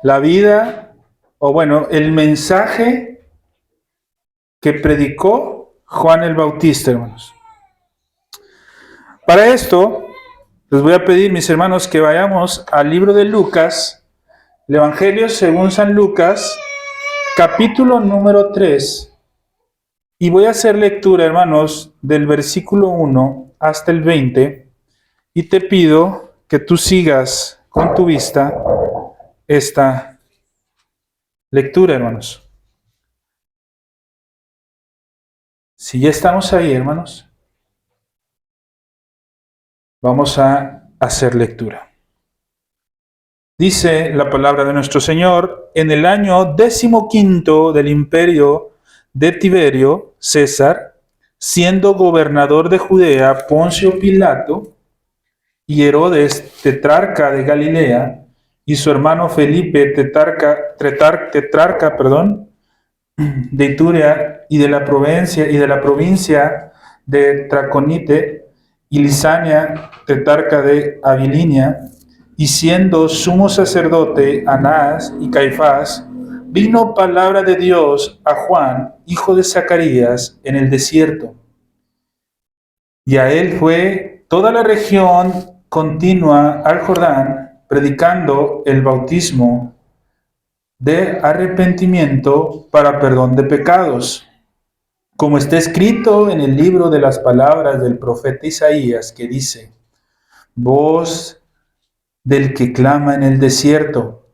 la vida, o bueno, el mensaje que predicó Juan el Bautista, hermanos. Para esto, les voy a pedir, mis hermanos, que vayamos al libro de Lucas, el Evangelio según San Lucas, capítulo número 3. Y voy a hacer lectura, hermanos, del versículo 1 hasta el 20. Y te pido que tú sigas con tu vista esta lectura, hermanos. Si ya estamos ahí, hermanos, vamos a hacer lectura. Dice la palabra de nuestro Señor: en el año 15 del imperio de Tiberio César, siendo gobernador de Judea Poncio Pilato y Herodes tetrarca de Galilea, y su hermano Felipe tetrarca de Iturea y de la provincia de Traconite, y Lisania tetrarca de Abilinia, y siendo sumo sacerdote Anás y Caifás, vino palabra de Dios a Juan, hijo de Zacarías, en el desierto. Y a él fue toda la región continua al Jordán, predicando el bautismo de arrepentimiento para perdón de pecados, como está escrito en el libro de las palabras del profeta Isaías, que dice: voz del que clama en el desierto,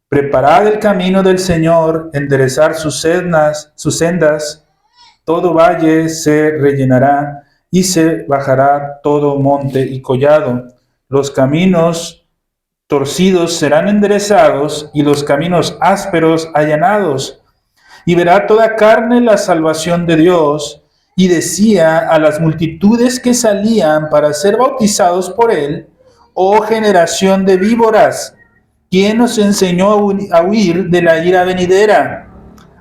preparad el camino del Señor, enderezar sus sendas, todo valle se rellenará y se bajará todo monte y collado. Los caminos torcidos serán enderezados y los caminos ásperos allanados. Y verá toda carne la salvación de Dios. Y decía a las multitudes que salían para ser bautizados por él: oh generación de víboras, ¿quién nos enseñó a huir de la ira venidera?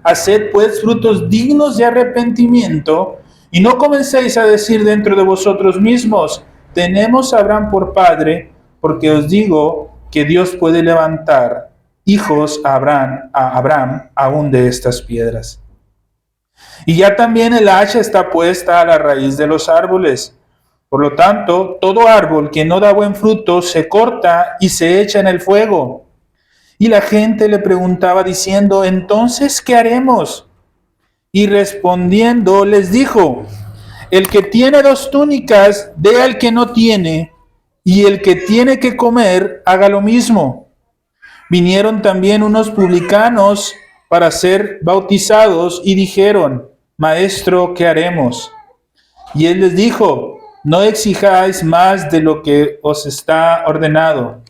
Haced pues frutos dignos de arrepentimiento, y no comencéis a decir dentro de vosotros mismos: tenemos a Abraham por padre, porque os digo que Dios puede levantar hijos a Abraham aún de estas piedras. Y ya también el hacha está puesta a la raíz de los árboles. Por lo tanto, todo árbol que no da buen fruto se corta y se echa en el fuego. Y la gente le preguntaba diciendo: entonces, ¿qué haremos? Y respondiendo les dijo: el que tiene 2 túnicas, dé al que no tiene, y el que tiene que comer, haga lo mismo. Vinieron también unos publicanos para ser bautizados y dijeron: Maestro, ¿qué haremos? Y él les dijo: no exijáis más de lo que os está ordenado.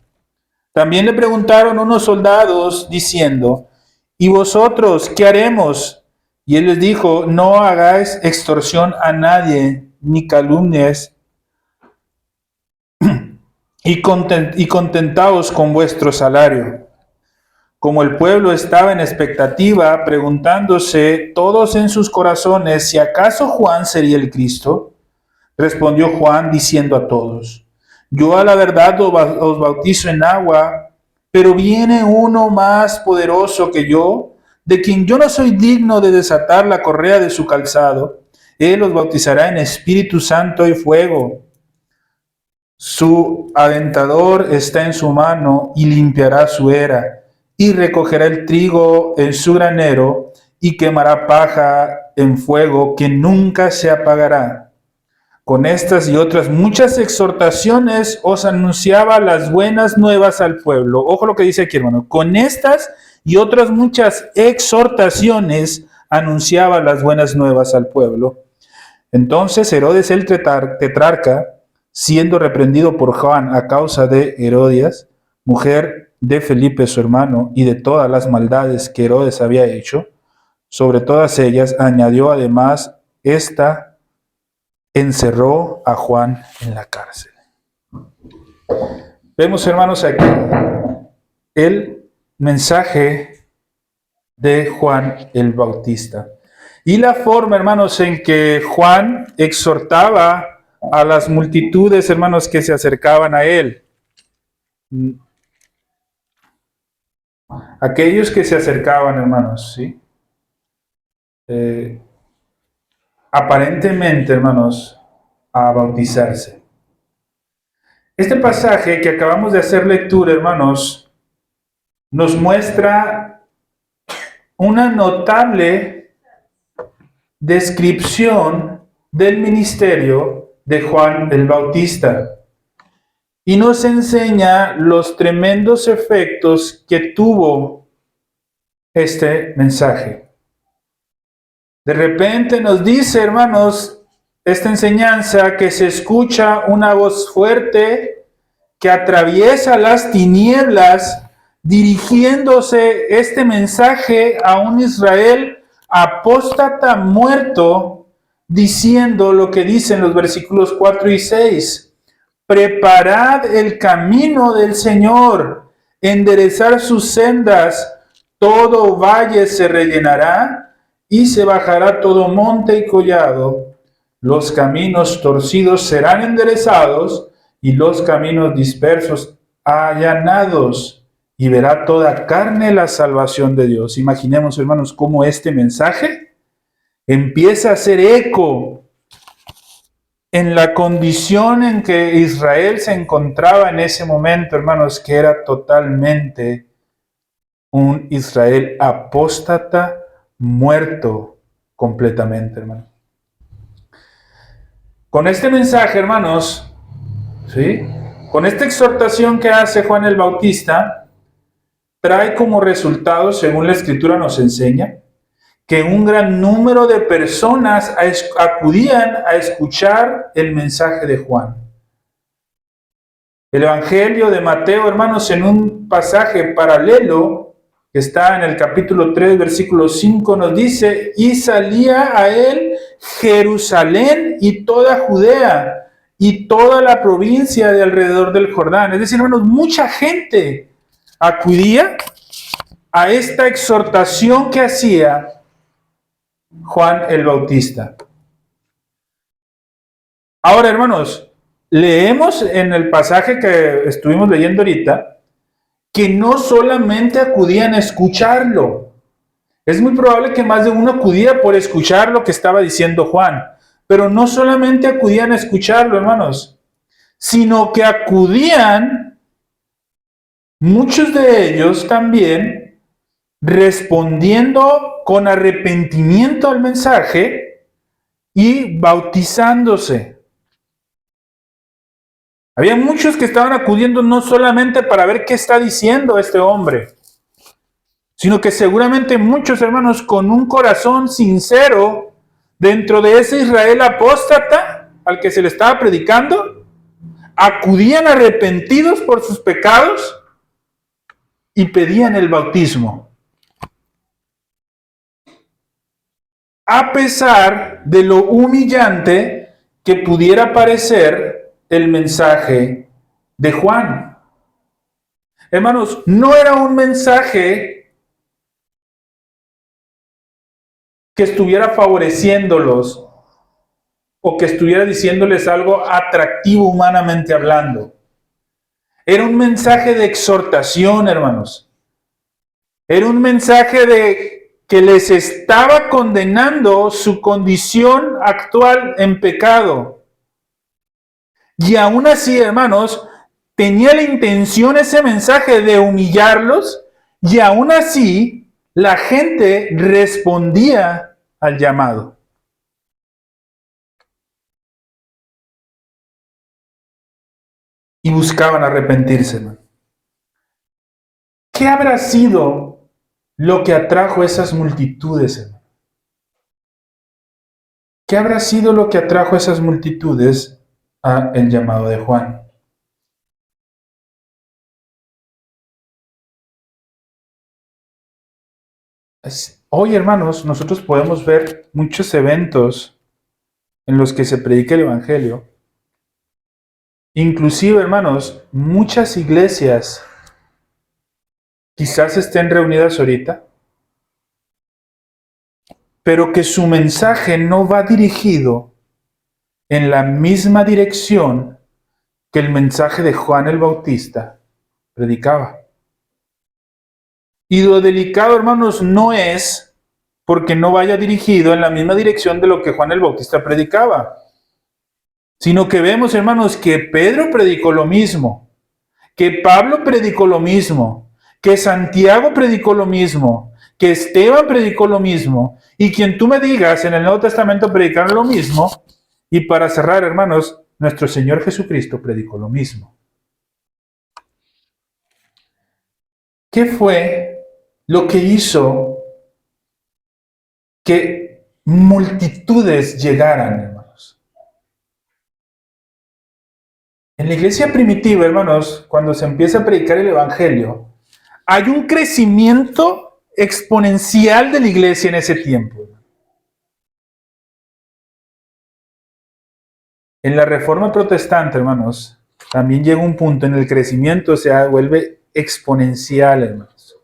También le preguntaron unos soldados diciendo: ¿y vosotros qué haremos? Y él les dijo: no hagáis extorsión a nadie, ni calumnies, y contentaos con vuestro salario. Como el pueblo estaba en expectativa, preguntándose todos en sus corazones si acaso Juan sería el Cristo, respondió Juan diciendo a todos: yo a la verdad os bautizo en agua, pero viene uno más poderoso que yo, de quien yo no soy digno de desatar la correa de su calzado. Él os bautizará en Espíritu Santo y fuego. Su aventador está en su mano y limpiará su era, y recogerá el trigo en su granero, y quemará paja en fuego que nunca se apagará. Con estas y otras muchas exhortaciones os anunciaba las buenas nuevas al pueblo. Ojo lo que dice aquí, hermano. Con estas y otras muchas exhortaciones anunciaba las buenas nuevas al pueblo. Entonces Herodes el tetrarca, siendo reprendido por Juan a causa de Herodias, mujer de Felipe su hermano, y de todas las maldades que Herodes había hecho, sobre todas ellas añadió además esta: encerró a Juan en la cárcel. Vemos, hermanos, aquí el mensaje de Juan el Bautista. Y la forma, hermanos, en que Juan exhortaba a las multitudes, hermanos, que se acercaban a él. aquellos que se acercaban, hermanos, ¿sí? Aparentemente, hermanos, a bautizarse. Este pasaje que acabamos de hacer lectura, hermanos, nos muestra una notable descripción del ministerio de Juan el Bautista y nos enseña los tremendos efectos que tuvo este mensaje. De repente nos dice, hermanos, esta enseñanza que se escucha una voz fuerte que atraviesa las tinieblas, dirigiéndose este mensaje a un Israel apóstata muerto, diciendo lo que dicen los versículos 4 y 6. Preparad el camino del Señor, enderezar sus sendas, todo valle se rellenará y se bajará todo monte y collado. Los caminos torcidos serán enderezados y los caminos dispersos allanados, y verá toda carne la salvación de Dios. Imaginemos, hermanos, cómo este mensaje empieza a hacer eco en la condición en que Israel se encontraba en ese momento, hermanos, que era totalmente un Israel apóstata, muerto completamente, hermanos. Con este mensaje, hermanos, ¿sí? Con esta exhortación que hace Juan el Bautista, trae como resultado, según la Escritura nos enseña, que un gran número de personas acudían a escuchar el mensaje de Juan. El Evangelio de Mateo, hermanos, en un pasaje paralelo, que está en el capítulo 3, versículo 5, nos dice, y salía a él Jerusalén y toda Judea y toda la provincia de alrededor del Jordán. Es decir, hermanos, mucha gente acudía a esta exhortación que hacía Juan el Bautista. Ahora, hermanos, leemos en el pasaje que estuvimos leyendo ahorita que no solamente acudían a escucharlo. Es muy probable que más de uno acudía por escuchar lo que estaba diciendo Juan, pero no solamente acudían a escucharlo, hermanos, sino que acudían muchos de ellos también respondiendo con arrepentimiento al mensaje y bautizándose. Había muchos que estaban acudiendo no solamente para ver qué está diciendo este hombre, sino que seguramente muchos hermanos con un corazón sincero dentro de ese Israel apóstata al que se le estaba predicando, acudían arrepentidos por sus pecados y pedían el bautismo. A pesar de lo humillante que pudiera parecer el mensaje de Juan. Hermanos, no era un mensaje que estuviera favoreciéndolos o que estuviera diciéndoles algo atractivo humanamente hablando. Era un mensaje de exhortación, hermanos. Era un mensaje de que les estaba condenando su condición actual en pecado. Y aún así, hermanos, tenía la intención ese mensaje de humillarlos, y aún así la gente respondía al llamado. Y buscaban arrepentirse, hermano. ¿Qué habrá sido lo que atrajo esas multitudes, hermano? ¿Qué habrá sido lo que atrajo esas multitudes a el llamado de Juan? Hoy, hermanos, nosotros podemos ver muchos eventos en los que se predica el Evangelio. Inclusive, hermanos, muchas iglesias quizás estén reunidas ahorita, pero que su mensaje no va dirigido en la misma dirección que el mensaje de Juan el Bautista predicaba. Y lo delicado, hermanos, no es porque no vaya dirigido en la misma dirección de lo que Juan el Bautista predicaba, sino que vemos, hermanos, que Pedro predicó lo mismo, que Pablo predicó lo mismo, que Santiago predicó lo mismo, que Esteban predicó lo mismo, y quien tú me digas en el Nuevo Testamento predicaron lo mismo. Y para cerrar, hermanos, nuestro Señor Jesucristo predicó lo mismo. ¿Qué fue lo que hizo que multitudes llegaran, hermanos? En la iglesia primitiva, hermanos, cuando se empieza a predicar el Evangelio, hay un crecimiento exponencial de la iglesia en ese tiempo. En la Reforma Protestante, hermanos, también llega un punto en el crecimiento se vuelve exponencial, hermanos.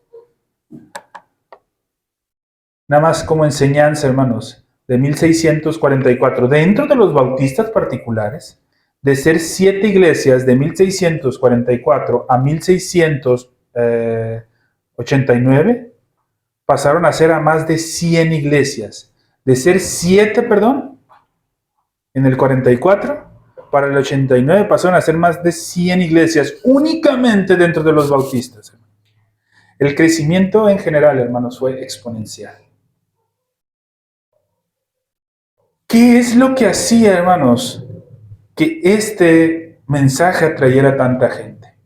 Nada más como enseñanza, hermanos, de 1644, dentro de los bautistas particulares, de ser 7 iglesias de 1644 a 1689, pasaron a ser a más de 100 iglesias. De ser 7, perdón, en el 44, para el 89 pasaron a ser más de 100 iglesias únicamente dentro de los bautistas. El crecimiento en general, hermanos, fue exponencial. ¿Qué es lo que hacía, hermanos, que este mensaje atrayera a tanta gente?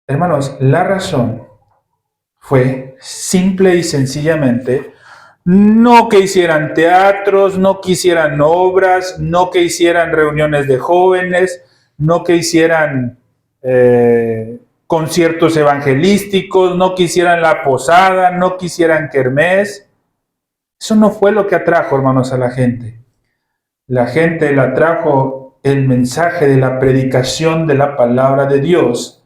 Hermanos, la razón fue simple y sencillamente no que hicieran teatros, no que hicieran obras, no que hicieran reuniones de jóvenes, no que hicieran conciertos evangelísticos, no que hicieran la posada, no que hicieran kermés. Eso no fue lo que atrajo, hermanos, a la gente. La gente la atrajo el mensaje de la predicación de la palabra de Dios.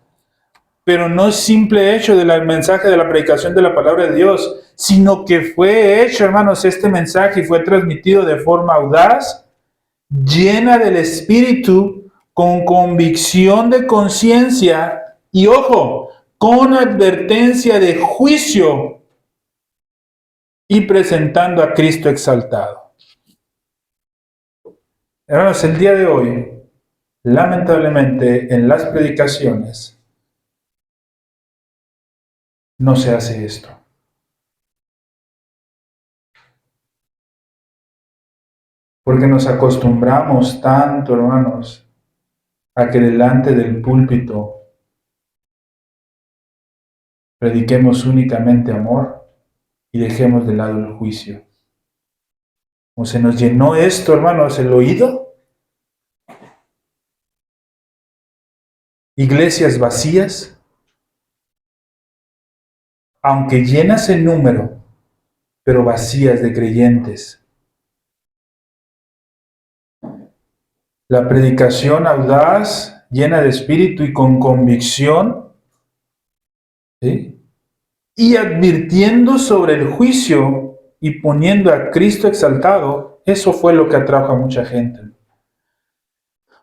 Pero no es simple hecho del mensaje de la predicación de la palabra de Dios, sino que fue hecho, hermanos, este mensaje y fue transmitido de forma audaz, llena del Espíritu, con convicción de conciencia y, ojo, con advertencia de juicio y presentando a Cristo exaltado. Hermanos, el día de hoy, lamentablemente, en las predicaciones, no se hace esto. Porque nos acostumbramos tanto, hermanos, a que delante del púlpito prediquemos únicamente amor y dejemos de lado el juicio. ¿O se nos llenó esto, hermanos, el oído? Iglesias vacías, aunque llenas en número, pero vacías de creyentes. La predicación audaz, llena de espíritu y con convicción, ¿sí?, y advirtiendo sobre el juicio y poniendo a Cristo exaltado, eso fue lo que atrajo a mucha gente.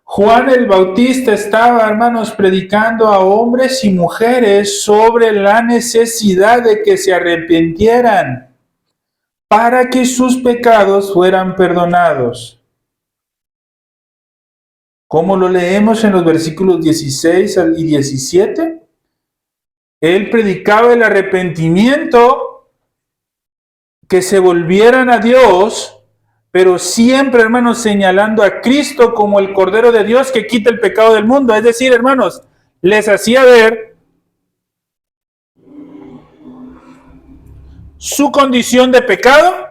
Juan el Bautista estaba, hermanos, predicando a hombres y mujeres sobre la necesidad de que se arrepintieran para que sus pecados fueran perdonados. Como lo leemos en los versículos 16 y 17, él predicaba el arrepentimiento, que se volvieran a Dios, pero siempre, hermanos, señalando a Cristo como el Cordero de Dios que quita el pecado del mundo. Es decir, hermanos, les hacía ver su condición de pecado,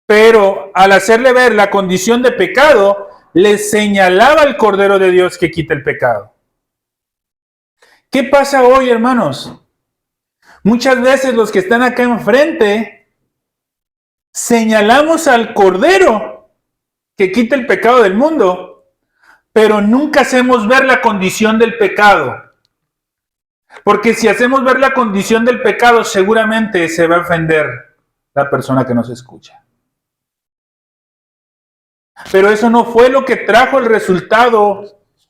pero al hacerle ver la condición de pecado, les señalaba al Cordero de Dios que quita el pecado. ¿Qué pasa hoy, hermanos? Muchas veces los que están acá enfrente señalamos al Cordero que quita el pecado del mundo, pero nunca hacemos ver la condición del pecado. Porque si hacemos ver la condición del pecado, seguramente se va a ofender la persona que nos escucha. Pero eso no fue lo que trajo el resultado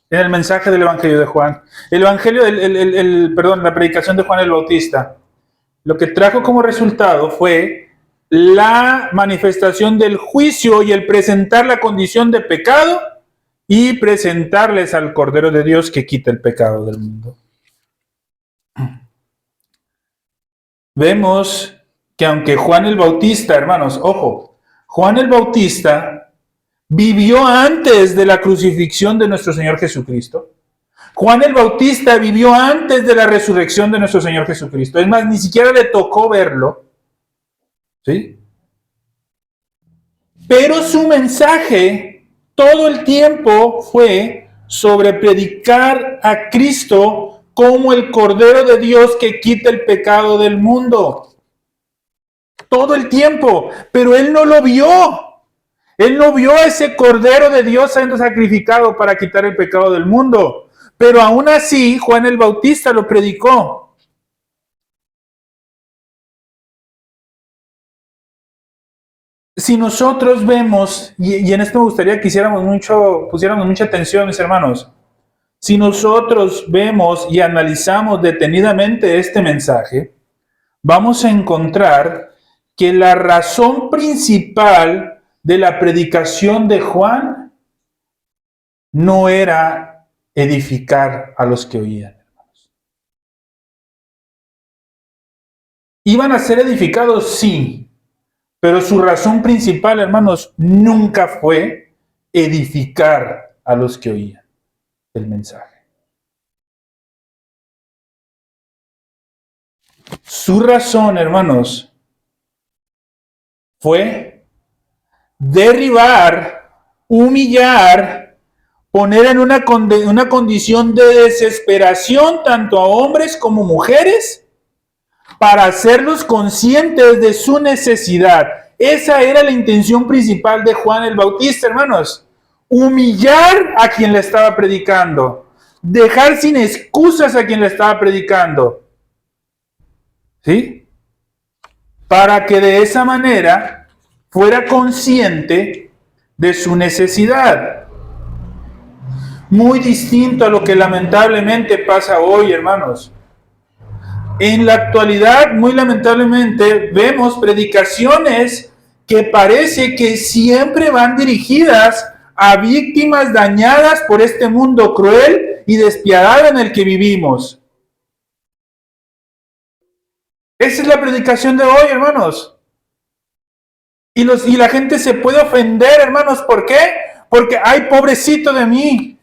en el mensaje del Evangelio de Juan. La predicación de Juan el Bautista. Lo que trajo como resultado fue la manifestación del juicio y el presentar la condición de pecado y presentarles al Cordero de Dios que quita el pecado del mundo. Vemos que aunque Juan el Bautista, hermanos, ojo, Juan el Bautista vivió antes de la crucifixión de nuestro Señor Jesucristo. Juan el Bautista vivió antes de la resurrección de nuestro Señor Jesucristo. Es más, ni siquiera le tocó verlo. ¿Sí? Pero su mensaje todo el tiempo fue sobre predicar a Cristo como el Cordero de Dios que quita el pecado del mundo. Todo el tiempo. Pero él no lo vio. Él no vio a ese Cordero de Dios siendo sacrificado para quitar el pecado del mundo. Pero aún así, Juan el Bautista lo predicó. Si nosotros vemos, y en esto me gustaría que pusiéramos mucha atención, mis hermanos. Si nosotros vemos y analizamos detenidamente este mensaje, vamos a encontrar que la razón principal de la predicación de Juan no era edificar a los que oían, hermanos. ¿Iban a ser edificados? Sí, pero su razón principal, hermanos, nunca fue edificar a los que oían el mensaje. Su razón, hermanos, fue derribar, humillar, poner en una condición de desesperación tanto a hombres como mujeres para hacerlos conscientes de su necesidad. Esa era la intención principal de Juan el Bautista, hermanos. Humillar a quien le estaba predicando. Dejar sin excusas a quien le estaba predicando. ¿Sí? Para que de esa manera fuera consciente de su necesidad. Muy distinto a lo que lamentablemente pasa hoy, hermanos. En la actualidad, muy lamentablemente, vemos predicaciones que parece que siempre van dirigidas a víctimas dañadas por este mundo cruel y despiadado en el que vivimos. Esa es la predicación de hoy, hermanos. Y la gente se puede ofender, hermanos. ¿Por qué? Porque, ay, pobrecito de mí.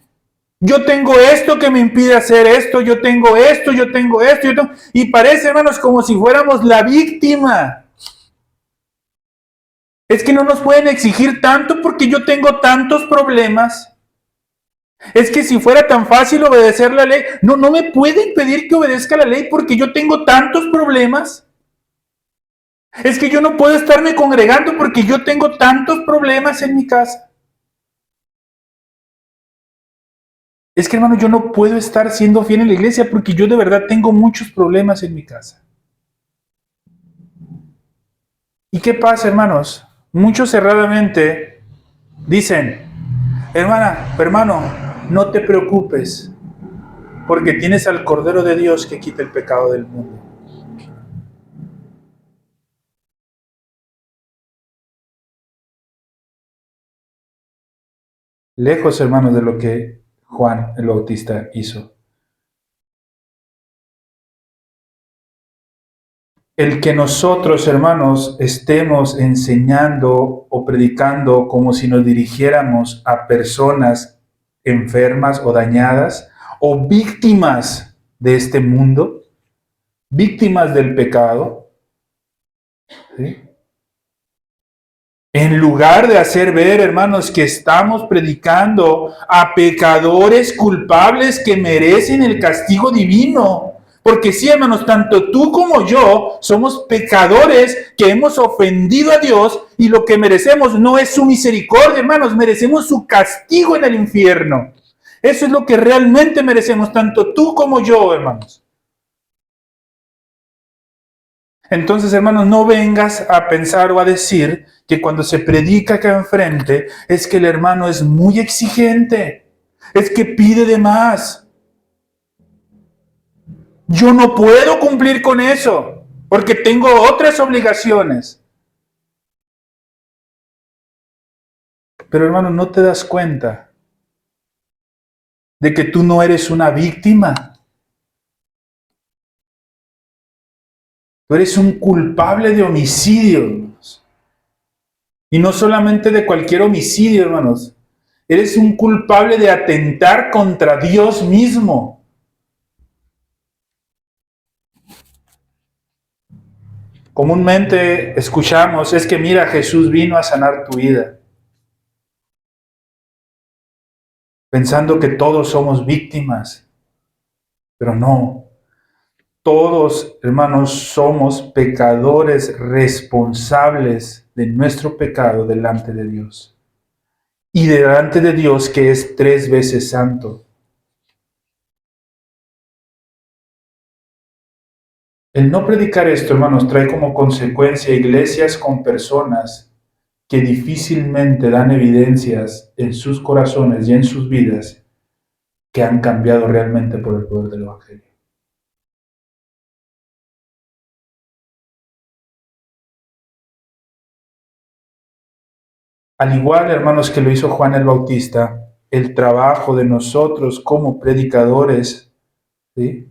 Yo tengo esto que me impide hacer esto, yo tengo esto. Y parece, hermanos, como si fuéramos la víctima. Es que no nos pueden exigir tanto porque yo tengo tantos problemas. Es que si fuera tan fácil obedecer la ley, no me pueden pedir que obedezca la ley porque yo tengo tantos problemas. Es que yo no puedo estarme congregando porque yo tengo tantos problemas en mi casa. Es que, hermano, yo no puedo estar siendo fiel en la iglesia porque yo de verdad tengo muchos problemas en mi casa. ¿Y qué pasa, hermanos? Muchos erradamente dicen, hermano, no te preocupes porque tienes al Cordero de Dios que quita el pecado del mundo. Lejos, hermanos, de lo que Juan el Bautista hizo. El que nosotros, hermanos, estemos enseñando o predicando como si nos dirigiéramos a personas enfermas o dañadas o víctimas de este mundo, víctimas del pecado, ¿sí? En lugar de hacer ver, hermanos, que estamos predicando a pecadores culpables que merecen el castigo divino. Porque sí, hermanos, tanto tú como yo somos pecadores que hemos ofendido a Dios y lo que merecemos no es su misericordia, hermanos, merecemos su castigo en el infierno. Eso es lo que realmente merecemos, tanto tú como yo, hermanos. Entonces, hermanos, no vengas a pensar o a decir que cuando se predica acá enfrente es que el hermano es muy exigente, es que pide de más. Yo no puedo cumplir con eso porque tengo otras obligaciones. Pero hermano, ¿no te das cuenta de que tú no eres una víctima? Tú eres un culpable de homicidio, hermanos. Y no solamente de cualquier homicidio, hermanos. Eres un culpable de atentar contra Dios mismo. Comúnmente escuchamos, es que mira, Jesús vino a sanar tu vida. Pensando que todos somos víctimas. Pero no. Todos, hermanos, somos pecadores responsables de nuestro pecado delante de Dios. Y delante de Dios que es 3 veces santo. El no predicar esto, hermanos, trae como consecuencia iglesias con personas que difícilmente dan evidencias en sus corazones y en sus vidas que han cambiado realmente por el poder del Evangelio. Al igual, hermanos, que lo hizo Juan el Bautista, el trabajo de nosotros como predicadores, ¿sí?,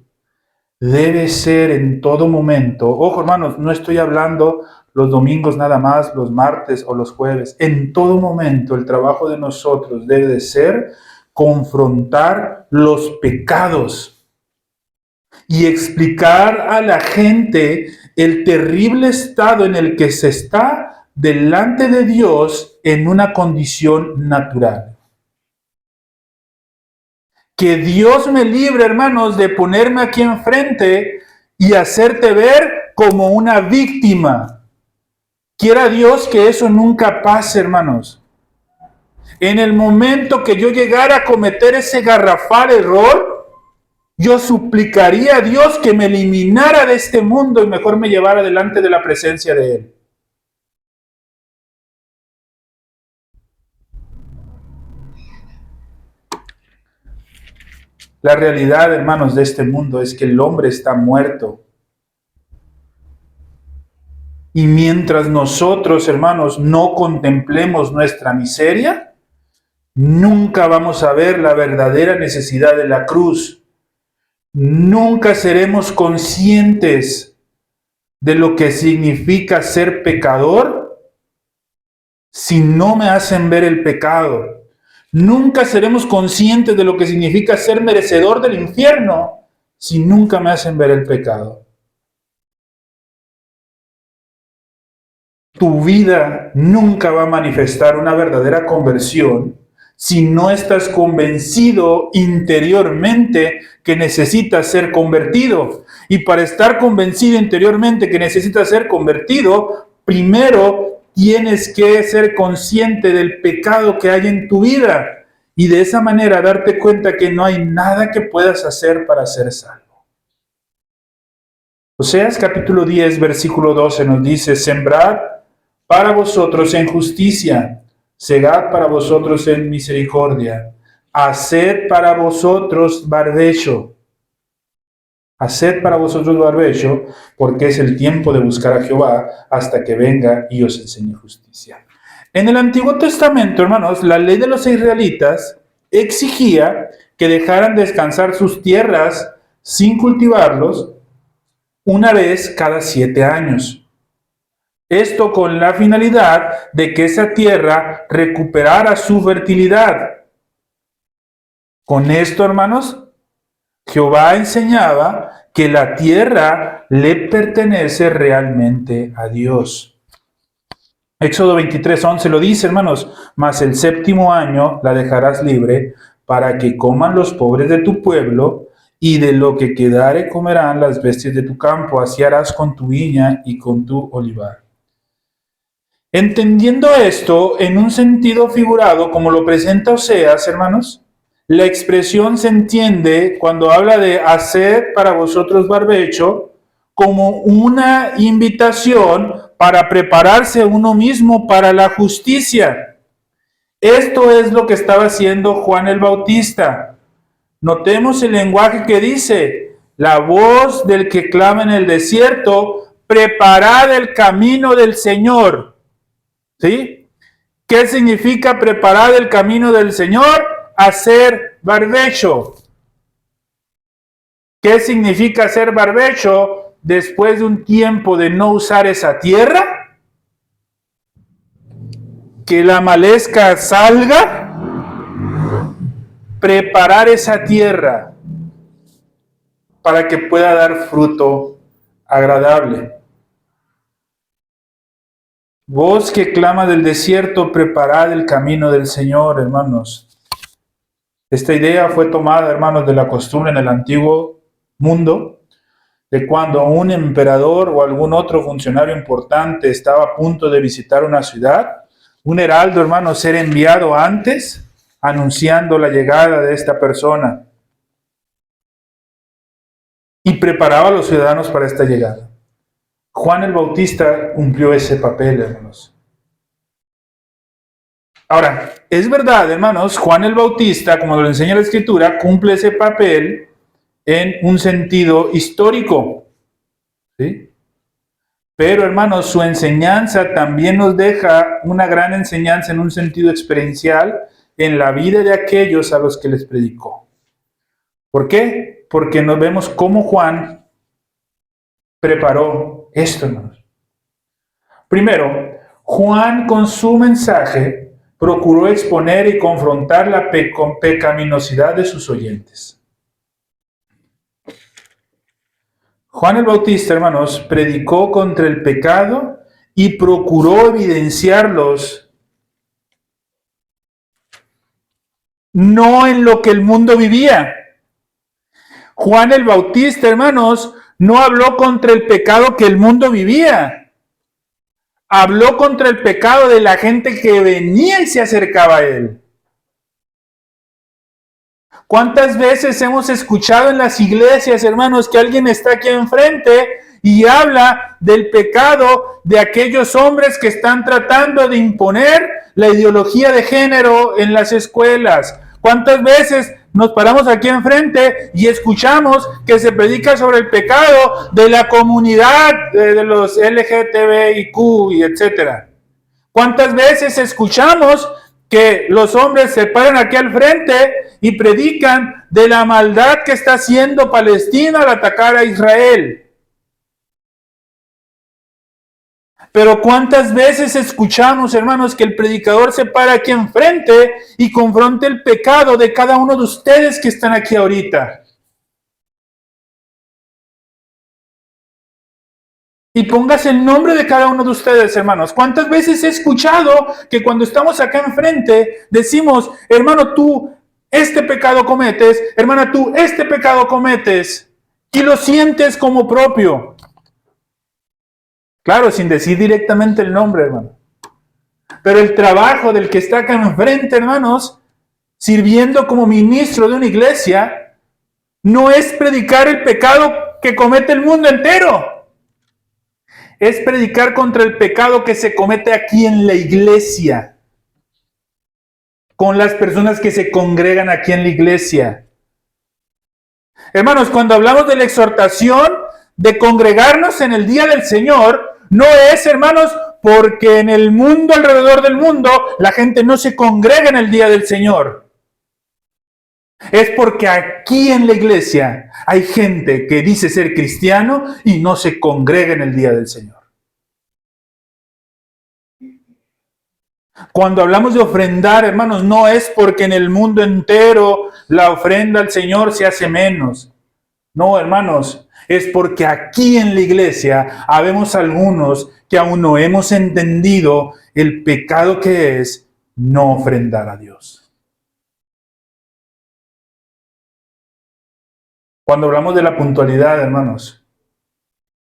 debe ser en todo momento. Ojo, hermanos, no estoy hablando los domingos nada más, los martes o los jueves. En todo momento el trabajo de nosotros debe de ser confrontar los pecados y explicar a la gente el terrible estado en el que se está delante de Dios en una condición natural. Que Dios me libre, hermanos, de ponerme aquí enfrente y hacerte ver como una víctima. Quiera Dios que eso nunca pase, hermanos. En el momento que yo llegara a cometer ese garrafal error, yo suplicaría a Dios que me eliminara de este mundo y mejor me llevara delante de la presencia de Él. La realidad, hermanos, de este mundo es que el hombre está muerto. Y mientras nosotros, hermanos, no contemplemos nuestra miseria, nunca vamos a ver la verdadera necesidad de la cruz. Nunca seremos conscientes de lo que significa ser pecador si no me hacen ver el pecado. Nunca seremos conscientes de lo que significa ser merecedor del infierno si nunca me hacen ver el pecado. Tu vida nunca va a manifestar una verdadera conversión si no estás convencido interiormente que necesitas ser convertido. Y para estar convencido interiormente que necesitas ser convertido, primero tienes que ser consciente del pecado que hay en tu vida y de esa manera darte cuenta que no hay nada que puedas hacer para ser salvo. Oseas capítulo 10, versículo 12 nos dice: sembrad para vosotros en justicia, segad para vosotros en misericordia, haced para vosotros barbecho. Haced para vosotros barbecho, porque es el tiempo de buscar a Jehová hasta que venga y os enseñe justicia. En el Antiguo Testamento, hermanos, la ley de los israelitas exigía que dejaran descansar sus tierras sin cultivarlos una vez cada 7 años. Esto con la finalidad de que esa tierra recuperara su fertilidad. Con esto, hermanos, Jehová enseñaba que la tierra le pertenece realmente a Dios. Éxodo 23:11 lo dice, hermanos: mas el 7º año la dejarás libre para que coman los pobres de tu pueblo, y de lo que quedare comerán las bestias de tu campo. Así harás con tu viña y con tu olivar. Entendiendo esto en un sentido figurado, como lo presenta Oseas, hermanos, la expresión se entiende cuando habla de hacer para vosotros barbecho, como una invitación para prepararse uno mismo para la justicia. Esto es lo que estaba haciendo Juan el Bautista. Notemos el lenguaje que dice: la voz del que clama en el desierto, preparad el camino del Señor. ¿Sí? ¿Qué significa preparar el camino del Señor? Hacer barbecho. ¿Qué significa hacer barbecho después de un tiempo de no usar esa tierra? Que la maleza salga, preparar esa tierra para que pueda dar fruto agradable. Voz que clama del desierto, preparad el camino del Señor, hermanos. Esta idea fue tomada, hermanos, de la costumbre en el antiguo mundo, de cuando un emperador o algún otro funcionario importante estaba a punto de visitar una ciudad, un heraldo, hermanos, ser enviado antes, anunciando la llegada de esta persona. Y preparaba a los ciudadanos para esta llegada. Juan el Bautista cumplió ese papel, hermanos. Ahora, es verdad, hermanos, Juan el Bautista, como lo enseña la Escritura, cumple ese papel en un sentido histórico, ¿sí? Pero, hermanos, su enseñanza también nos deja una gran enseñanza en un sentido experiencial en la vida de aquellos a los que les predicó. ¿Por qué? Porque nos vemos cómo Juan preparó esto, hermanos. Primero, Juan con su mensaje procuró exponer y confrontar la pecaminosidad de sus oyentes. Juan el Bautista, hermanos, predicó contra el pecado y procuró evidenciarlos no en lo que el mundo vivía. Juan el Bautista, hermanos, no habló contra el pecado que el mundo vivía. Habló contra el pecado de la gente que venía y se acercaba a él. ¿Cuántas veces hemos escuchado en las iglesias, hermanos, que alguien está aquí enfrente y habla del pecado de aquellos hombres que están tratando de imponer la ideología de género en las escuelas? ¿Cuántas veces nos paramos aquí enfrente y escuchamos que se predica sobre el pecado de la comunidad de los LGTBIQ y etcétera? ¿Cuántas veces escuchamos que los hombres se paran aquí al frente y predican de la maldad que está haciendo Palestina al atacar a Israel? Pero ¿cuántas veces escuchamos, hermanos, que el predicador se para aquí enfrente y confronta el pecado de cada uno de ustedes que están aquí ahorita? Y póngase el nombre de cada uno de ustedes, hermanos. ¿Cuántas veces he escuchado que cuando estamos acá enfrente decimos, hermano, tú este pecado cometes, hermana, tú este pecado cometes, y lo sientes como propio? Claro, sin decir directamente el nombre, hermano. Pero el trabajo del que está acá enfrente, hermanos, sirviendo como ministro de una iglesia, no es predicar el pecado que comete el mundo entero. Es predicar contra el pecado que se comete aquí en la iglesia, con las personas que se congregan aquí en la iglesia. Hermanos, cuando hablamos de la exhortación de congregarnos en el día del Señor, no es, hermanos, porque en el mundo, alrededor del mundo, la gente no se congrega en el día del Señor. Es porque aquí en la iglesia hay gente que dice ser cristiano y no se congrega en el día del Señor. Cuando hablamos de ofrendar, hermanos, no es porque en el mundo entero la ofrenda al Señor se hace menos. No, hermanos, es porque aquí en la iglesia habemos algunos que aún no hemos entendido el pecado que es no ofrendar a Dios. Cuando hablamos de la puntualidad, hermanos,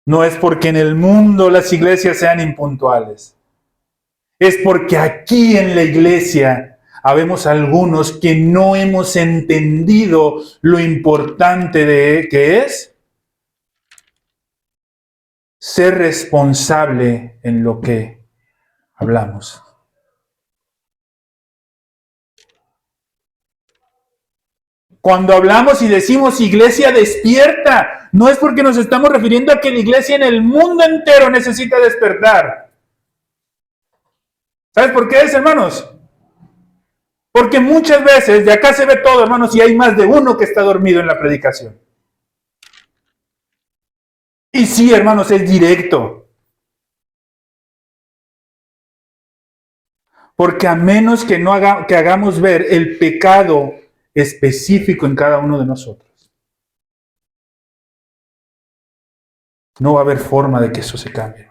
no es porque en el mundo las iglesias sean impuntuales. Es porque aquí en la iglesia habemos algunos que no hemos entendido lo importante de que es ser responsable en lo que hablamos. Cuando hablamos y decimos iglesia despierta, no es porque nos estamos refiriendo a que la iglesia en el mundo entero necesita despertar. ¿Sabes por qué es, hermanos? Porque muchas veces de acá se ve todo, hermanos, y hay más de uno que está dormido en la predicación. Y sí, hermanos, es directo. Porque a menos que hagamos ver el pecado específico en cada uno de nosotros, no va a haber forma de que eso se cambie.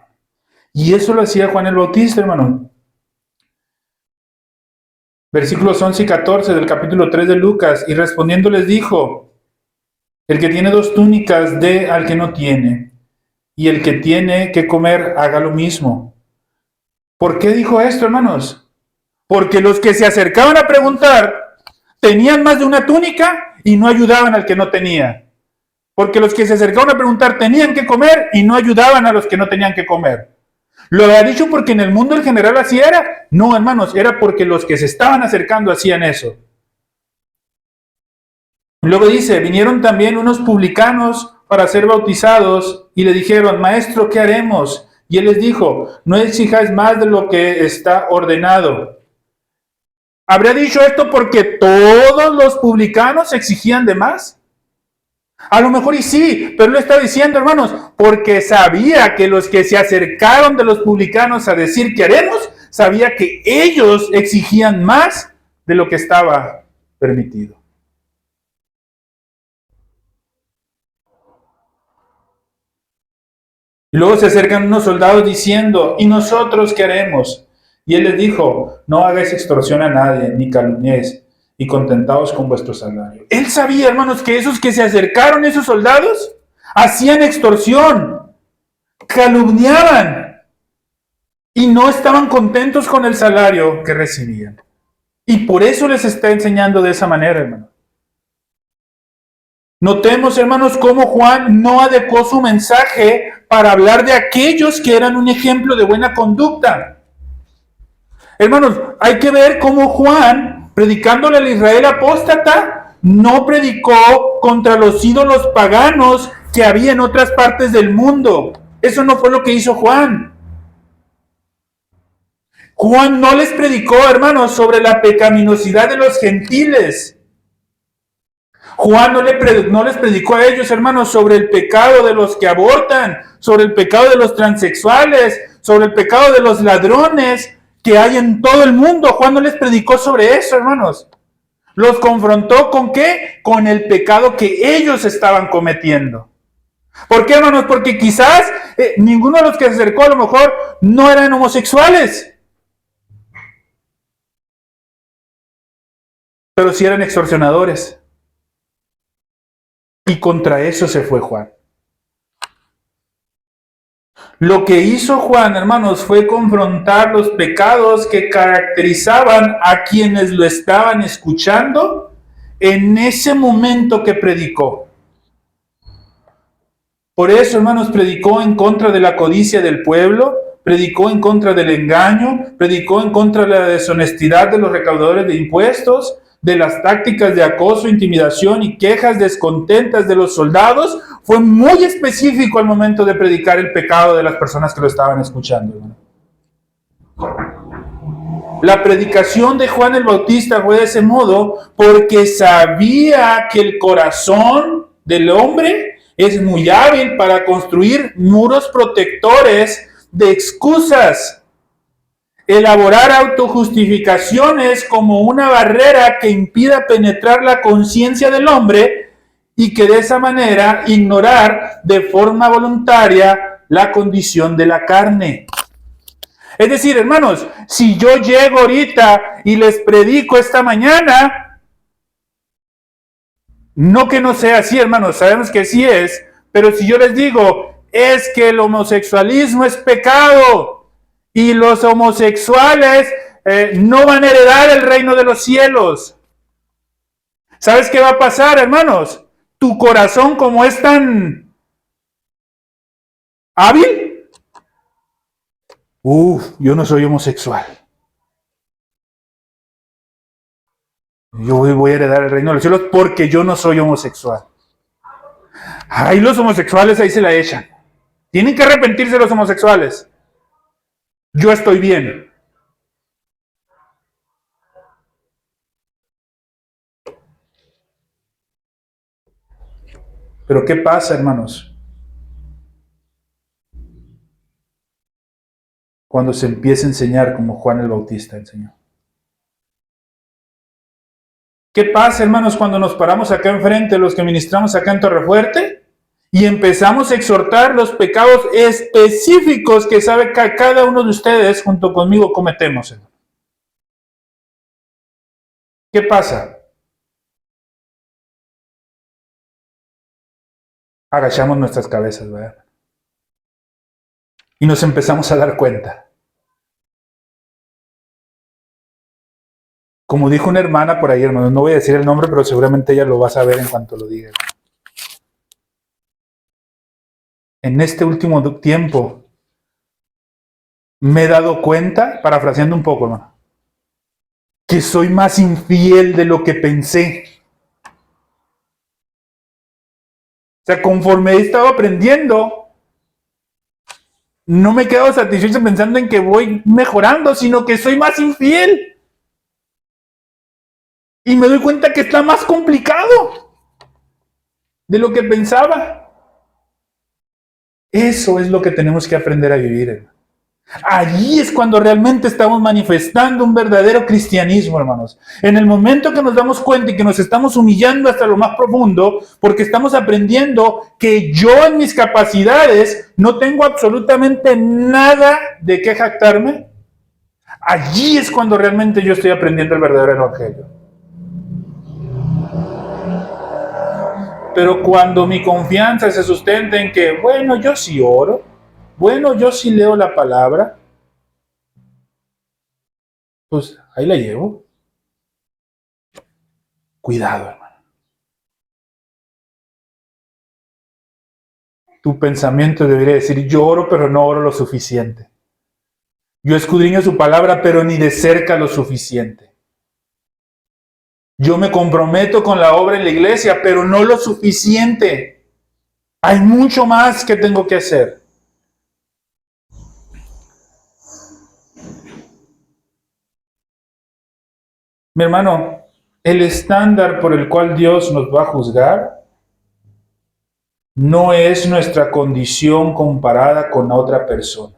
Y eso lo hacía Juan el Bautista, hermano. Versículos 11 y 14 del capítulo 3 de Lucas. Y respondiendo les dijo, el que tiene 2 túnicas dé al que no tiene, y el que tiene que comer haga lo mismo. ¿Por qué dijo esto, hermanos? Porque los que se acercaban a preguntar tenían más de una túnica y no ayudaban al que no tenía. Porque los que se acercaban a preguntar tenían que comer y no ayudaban a los que no tenían que comer. ¿Lo había dicho porque en el mundo en general así era? No, hermanos, era porque los que se estaban acercando hacían eso. Luego dice, vinieron también unos publicanos para ser bautizados y le dijeron, maestro, ¿qué haremos? Y él les dijo, no exijáis más de lo que está ordenado. ¿Habría dicho esto porque todos los publicanos exigían de más? A lo mejor y sí, pero lo está diciendo, hermanos, porque sabía que los que se acercaron de los publicanos a decir ¿qué haremos? Sabía que ellos exigían más de lo que estaba permitido. Y luego se acercan unos soldados diciendo, ¿y nosotros qué haremos? Y él les dijo, no hagáis extorsión a nadie, ni calumniéis, y contentaos con vuestro salario. Él sabía, hermanos, que esos que se acercaron, esos soldados, hacían extorsión, calumniaban, y no estaban contentos con el salario que recibían. Y por eso les está enseñando de esa manera, hermano. Notemos, hermanos, cómo Juan no adecuó su mensaje para hablar de aquellos que eran un ejemplo de buena conducta. Hermanos, hay que ver cómo Juan, predicándole al Israel apóstata, no predicó contra los ídolos paganos que había en otras partes del mundo. Eso no fue lo que hizo Juan. Juan no les predicó, hermanos, sobre la pecaminosidad de los gentiles. Juan no les predicó a ellos, hermanos, sobre el pecado de los que abortan, sobre el pecado de los transexuales, sobre el pecado de los ladrones que hay en todo el mundo. Juan no les predicó sobre eso, hermanos. Los confrontó ¿con qué? Con el pecado que ellos estaban cometiendo. ¿Por qué, hermanos? Porque quizás ninguno de los que se acercó a lo mejor no eran homosexuales, pero sí eran extorsionadores. Y contra eso se fue Juan. Lo que hizo Juan, hermanos, fue confrontar los pecados que caracterizaban a quienes lo estaban escuchando en ese momento que predicó. Por eso, hermanos, predicó en contra de la codicia del pueblo, predicó en contra del engaño, predicó en contra de la deshonestidad de los recaudadores de impuestos, de las tácticas de acoso, intimidación y quejas descontentas de los soldados. Fue muy específico al momento de predicar el pecado de las personas que lo estaban escuchando, hermano. La predicación de Juan el Bautista fue de ese modo porque sabía que el corazón del hombre es muy hábil para construir muros protectores de excusas, elaborar autojustificaciones como una barrera que impida penetrar la conciencia del hombre y que de esa manera ignorar de forma voluntaria la condición de la carne. Es decir, hermanos, si yo llego ahorita y les predico esta mañana, no que no sea así, hermanos, sabemos que sí es, pero si yo les digo, es que el homosexualismo es pecado y los homosexuales no van a heredar el reino de los cielos. ¿Sabes qué va a pasar, hermanos? Tu corazón, como es tan hábil, Yo no soy homosexual. Yo voy a heredar el reino de los cielos porque yo no soy homosexual. Ay, los homosexuales ahí se la echan. Tienen que arrepentirse los homosexuales. Yo estoy bien. Pero ¿qué pasa, hermanos? Cuando se empieza a enseñar como Juan el Bautista enseñó. ¿Qué pasa, hermanos, cuando nos paramos acá enfrente, los que ministramos acá en Torrefuerte, y empezamos a exhortar los pecados específicos que sabe que cada uno de ustedes junto conmigo cometemos? ¿Qué pasa? Agachamos nuestras cabezas, ¿verdad? Y nos empezamos a dar cuenta. Como dijo una hermana por ahí, hermanos, no voy a decir el nombre, pero seguramente ella lo va a saber en cuanto lo diga. En este último tiempo me he dado cuenta, parafraseando un poco, hermano, que soy más infiel de lo que pensé. O sea, conforme he estado aprendiendo, no me he quedado satisfecho pensando en que voy mejorando, sino que soy más infiel. Y me doy cuenta que está más complicado de lo que pensaba. Eso es lo que tenemos que aprender a vivir, hermano. Allí es cuando realmente estamos manifestando un verdadero cristianismo, hermanos. En el momento que nos damos cuenta y que nos estamos humillando hasta lo más profundo, porque estamos aprendiendo que yo en mis capacidades no tengo absolutamente nada de qué jactarme, allí es cuando realmente yo estoy aprendiendo el verdadero evangelio. Pero cuando mi confianza se sustenta en que, bueno, yo sí oro, bueno, yo sí leo la palabra, pues ahí la llevo. Cuidado, hermano. Tu pensamiento debería decir, yo oro, pero no oro lo suficiente. Yo escudriño su palabra, pero ni de cerca lo suficiente. Yo me comprometo con la obra en la iglesia, pero no lo suficiente. Hay mucho más que tengo que hacer. Mi hermano, el estándar por el cual Dios nos va a juzgar no es nuestra condición comparada con otra persona.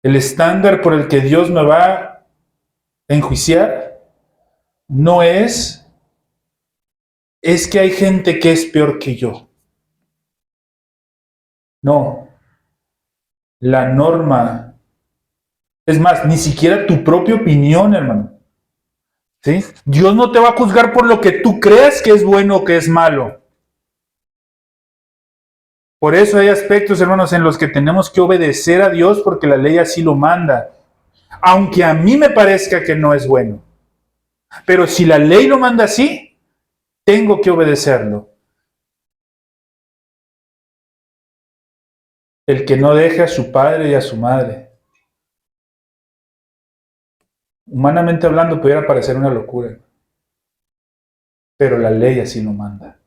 El estándar por el que Dios me va a enjuiciar no es que hay gente que es peor que yo. No. La norma, es más, ni siquiera tu propia opinión, hermano. ¿Sí? Dios no te va a juzgar por lo que tú creas que es bueno o que es malo. Por eso hay aspectos, hermanos, en los que tenemos que obedecer a Dios porque la ley así lo manda. Aunque a mí me parezca que no es bueno. Pero si la ley lo manda así, tengo que obedecerlo. El que no deje a su padre y a su madre. Humanamente hablando, pudiera parecer una locura. Pero la ley así lo manda.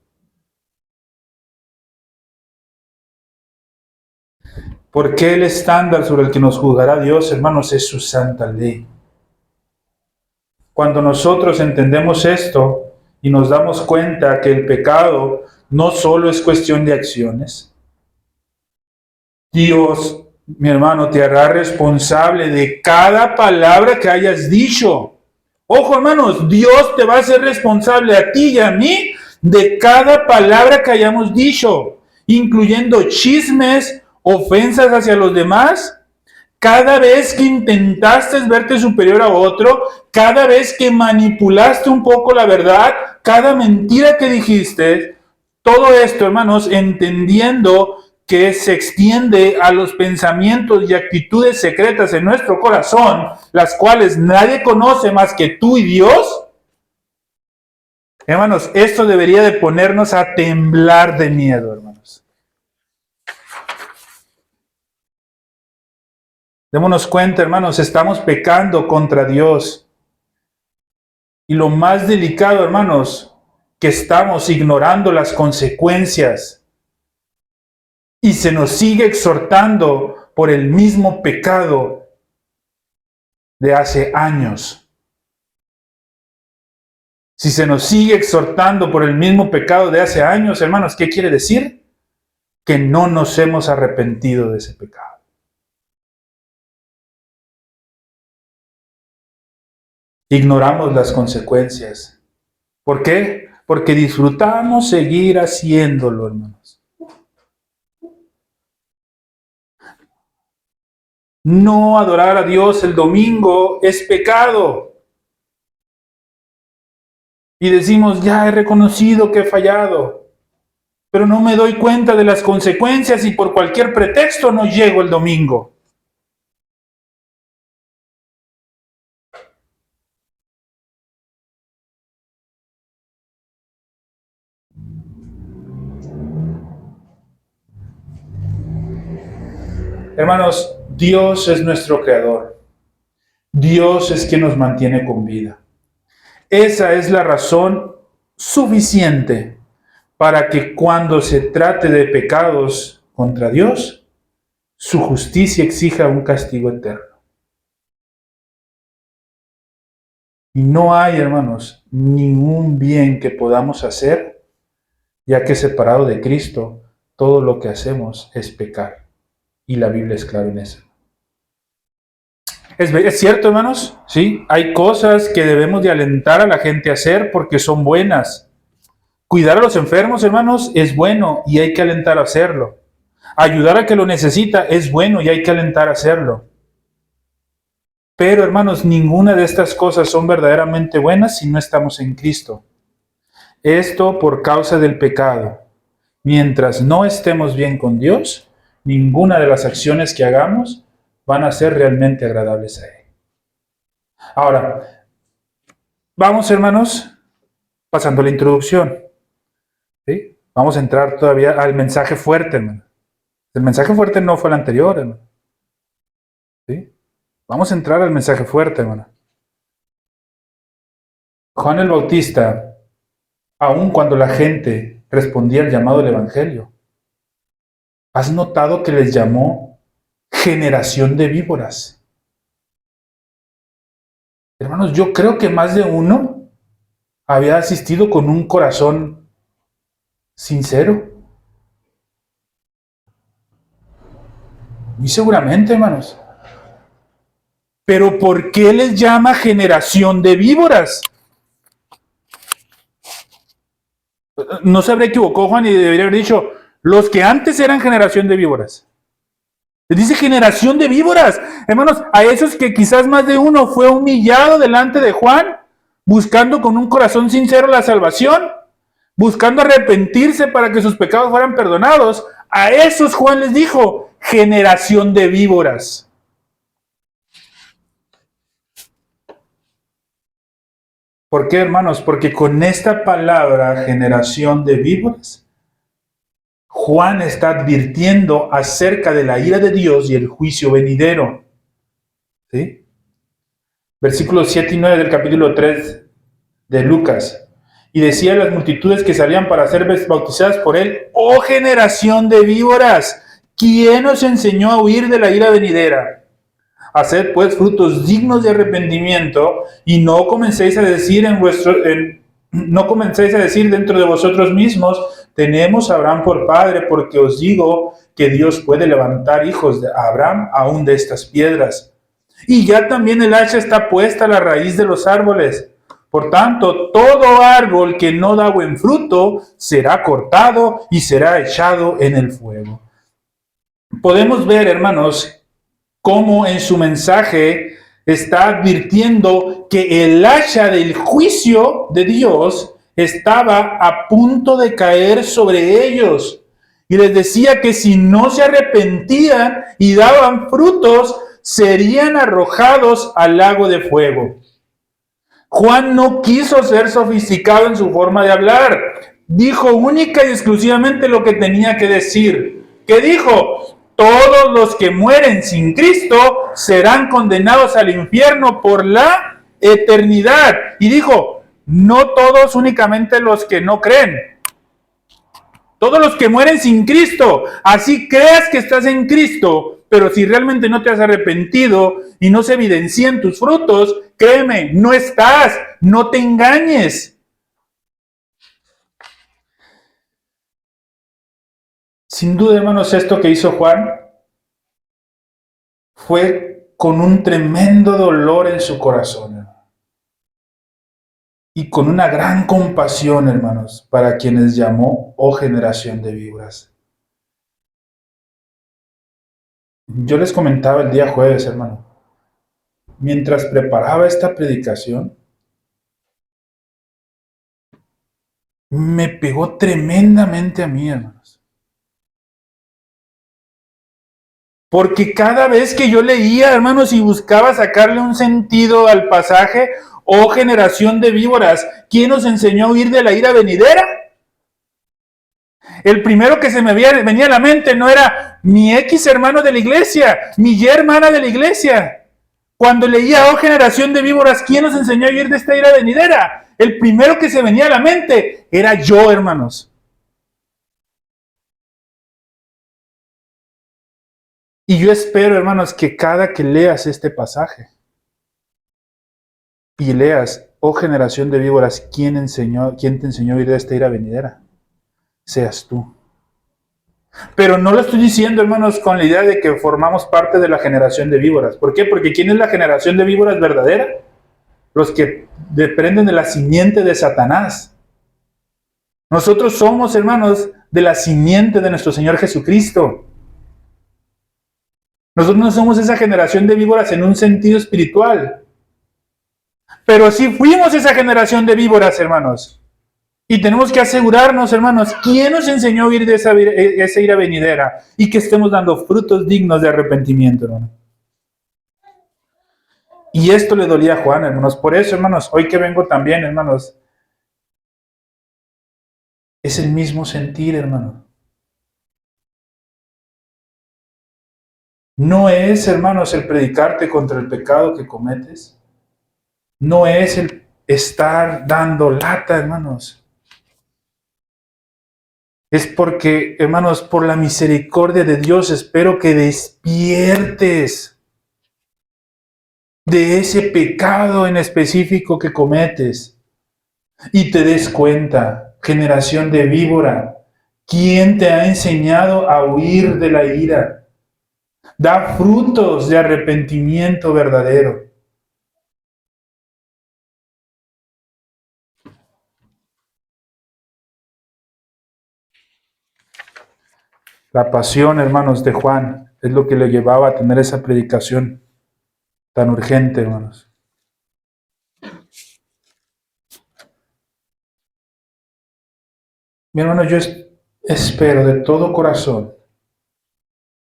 Porque el estándar sobre el que nos juzgará Dios, hermanos, es su santa ley. Cuando nosotros entendemos esto y nos damos cuenta que el pecado no solo es cuestión de acciones, Dios, mi hermano, te hará responsable de cada palabra que hayas dicho. Ojo, hermanos, Dios te va a hacer responsable a ti y a mí de cada palabra que hayamos dicho, incluyendo chismes, ofensas hacia los demás. Cada vez que intentaste verte superior a otro, cada vez que manipulaste un poco la verdad, cada mentira que dijiste, todo esto, hermanos, entendiendo que se extiende a los pensamientos y actitudes secretas en nuestro corazón, las cuales nadie conoce más que tú y Dios. Hermanos, esto debería de ponernos a temblar de miedo, hermanos. Démonos cuenta, hermanos, estamos pecando contra Dios. Y lo más delicado, hermanos, que estamos ignorando las consecuencias. Y se nos sigue exhortando por el mismo pecado de hace años. Si se nos sigue exhortando por el mismo pecado de hace años, hermanos, ¿qué quiere decir? Que no nos hemos arrepentido de ese pecado. Ignoramos las consecuencias. ¿Por qué? Porque disfrutamos seguir haciéndolo, hermanos. No adorar a Dios el domingo es pecado. Y decimos, ya he reconocido que he fallado, pero no me doy cuenta de las consecuencias y por cualquier pretexto no llego el domingo. Hermanos, Dios es nuestro creador. Dios es quien nos mantiene con vida. Esa es la razón suficiente para que cuando se trate de pecados contra Dios, su justicia exija un castigo eterno. Y no hay, hermanos, ningún bien que podamos hacer, ya que separado de Cristo, todo lo que hacemos es pecar. Y la Biblia es clara en eso. Es cierto, hermanos, ¿sí? Hay cosas que debemos de alentar a la gente a hacer porque son buenas. Cuidar a los enfermos, hermanos, es bueno y hay que alentar a hacerlo. Ayudar a que lo necesita es bueno y hay que alentar a hacerlo. Pero, hermanos, ninguna de estas cosas son verdaderamente buenas si no estamos en Cristo. Esto por causa del pecado. Mientras no estemos bien con Dios, ninguna de las acciones que hagamos van a ser realmente agradables a Él. Ahora, vamos, hermanos, pasando a la introducción. ¿Sí? Vamos a entrar todavía al mensaje fuerte, hermano. El mensaje fuerte no fue el anterior, hermano. ¿Sí? Vamos a entrar al mensaje fuerte, hermano. Juan el Bautista, aun cuando la gente respondía al llamado del Evangelio, ¿has notado que les llamó generación de víboras? Hermanos, yo creo que más de uno había asistido con un corazón sincero. Muy seguramente, hermanos. Pero ¿por qué les llama generación de víboras? No se habrá equivocado Juan y debería haber dicho, los que antes eran generación de víboras. Les dice generación de víboras. Hermanos, a esos que quizás más de uno fue humillado delante de Juan, buscando con un corazón sincero la salvación, buscando arrepentirse para que sus pecados fueran perdonados, a esos Juan les dijo, generación de víboras. ¿Por qué, hermanos? Porque con esta palabra, generación de víboras, Juan está advirtiendo acerca de la ira de Dios y el juicio venidero. ¿Sí? Versículos 7 y 9 del capítulo 3 de Lucas. Y decía a las multitudes que salían para ser bautizadas por él, ¡oh generación de víboras! ¿Quién os enseñó a huir de la ira venidera? Haced pues frutos dignos de arrepentimiento y no comencéis a decir no comencéis a decir dentro de vosotros mismos, tenemos a Abraham por padre, porque os digo que Dios puede levantar hijos de Abraham aún de estas piedras. Y ya también el hacha está puesta a la raíz de los árboles. Por tanto, todo árbol que no da buen fruto será cortado y será echado en el fuego. Podemos ver, hermanos, cómo en su mensaje está advirtiendo que el hacha del juicio de Dios estaba a punto de caer sobre ellos. Y les decía que si no se arrepentían y daban frutos, serían arrojados al lago de fuego. Juan no quiso ser sofisticado en su forma de hablar. Dijo única y exclusivamente lo que tenía que decir. ¿Qué dijo? todos los que mueren sin Cristo serán condenados al infierno por la eternidad. Y dijo, no todos, únicamente los que no creen. Todos los que mueren sin Cristo. Así creas que estás en Cristo, pero si realmente no te has arrepentido y no se evidencian tus frutos, créeme, no estás, no te engañes. Sin duda, hermanos, esto que hizo Juan fue con un tremendo dolor en su corazón, hermano, y con una gran compasión, hermanos, para quienes llamó, oh generación de víboras. Yo les comentaba el día jueves, hermano, mientras preparaba esta predicación, me pegó tremendamente a mí, hermanos. Porque cada vez que yo leía, hermanos, y buscaba sacarle un sentido al pasaje, oh generación de víboras, ¿quién nos enseñó a huir de la ira venidera? El primero que se me venía a la mente no era mi X hermano de la iglesia, mi Y hermana de la iglesia. Cuando leía, oh generación de víboras, ¿quién nos enseñó a huir de esta ira venidera? El primero que se venía a la mente era yo, hermanos. Y yo espero, hermanos, que cada que leas este pasaje y leas, oh generación de víboras, ¿quién te enseñó a huir de esta ira venidera? Seas tú. Pero no lo estoy diciendo, hermanos, con la idea de que formamos parte de la generación de víboras. ¿Por qué? Porque ¿quién es la generación de víboras verdadera? Los que dependen de la simiente de Satanás. Nosotros somos, hermanos, de la simiente de nuestro Señor Jesucristo. Nosotros no somos esa generación de víboras en un sentido espiritual. Pero sí fuimos esa generación de víboras, hermanos. Y tenemos que asegurarnos, hermanos, ¿quién nos enseñó a huir de esa ira venidera? Y que estemos dando frutos dignos de arrepentimiento, hermano. Y esto le dolía a Juan, hermanos. Por eso, hermanos, hoy que vengo también, hermanos, es el mismo sentir, hermano. No es, hermanos, el predicarte contra el pecado que cometes. No es el estar dando lata, hermanos. Es porque, hermanos, por la misericordia de Dios, espero que despiertes de ese pecado en específico que cometes y te des cuenta, generación de víbora, ¿quién te ha enseñado a huir de la ira? Da frutos de arrepentimiento verdadero. La pasión, hermanos, de Juan es lo que le llevaba a tener esa predicación tan urgente, hermanos. Mi hermano, yo espero de todo corazón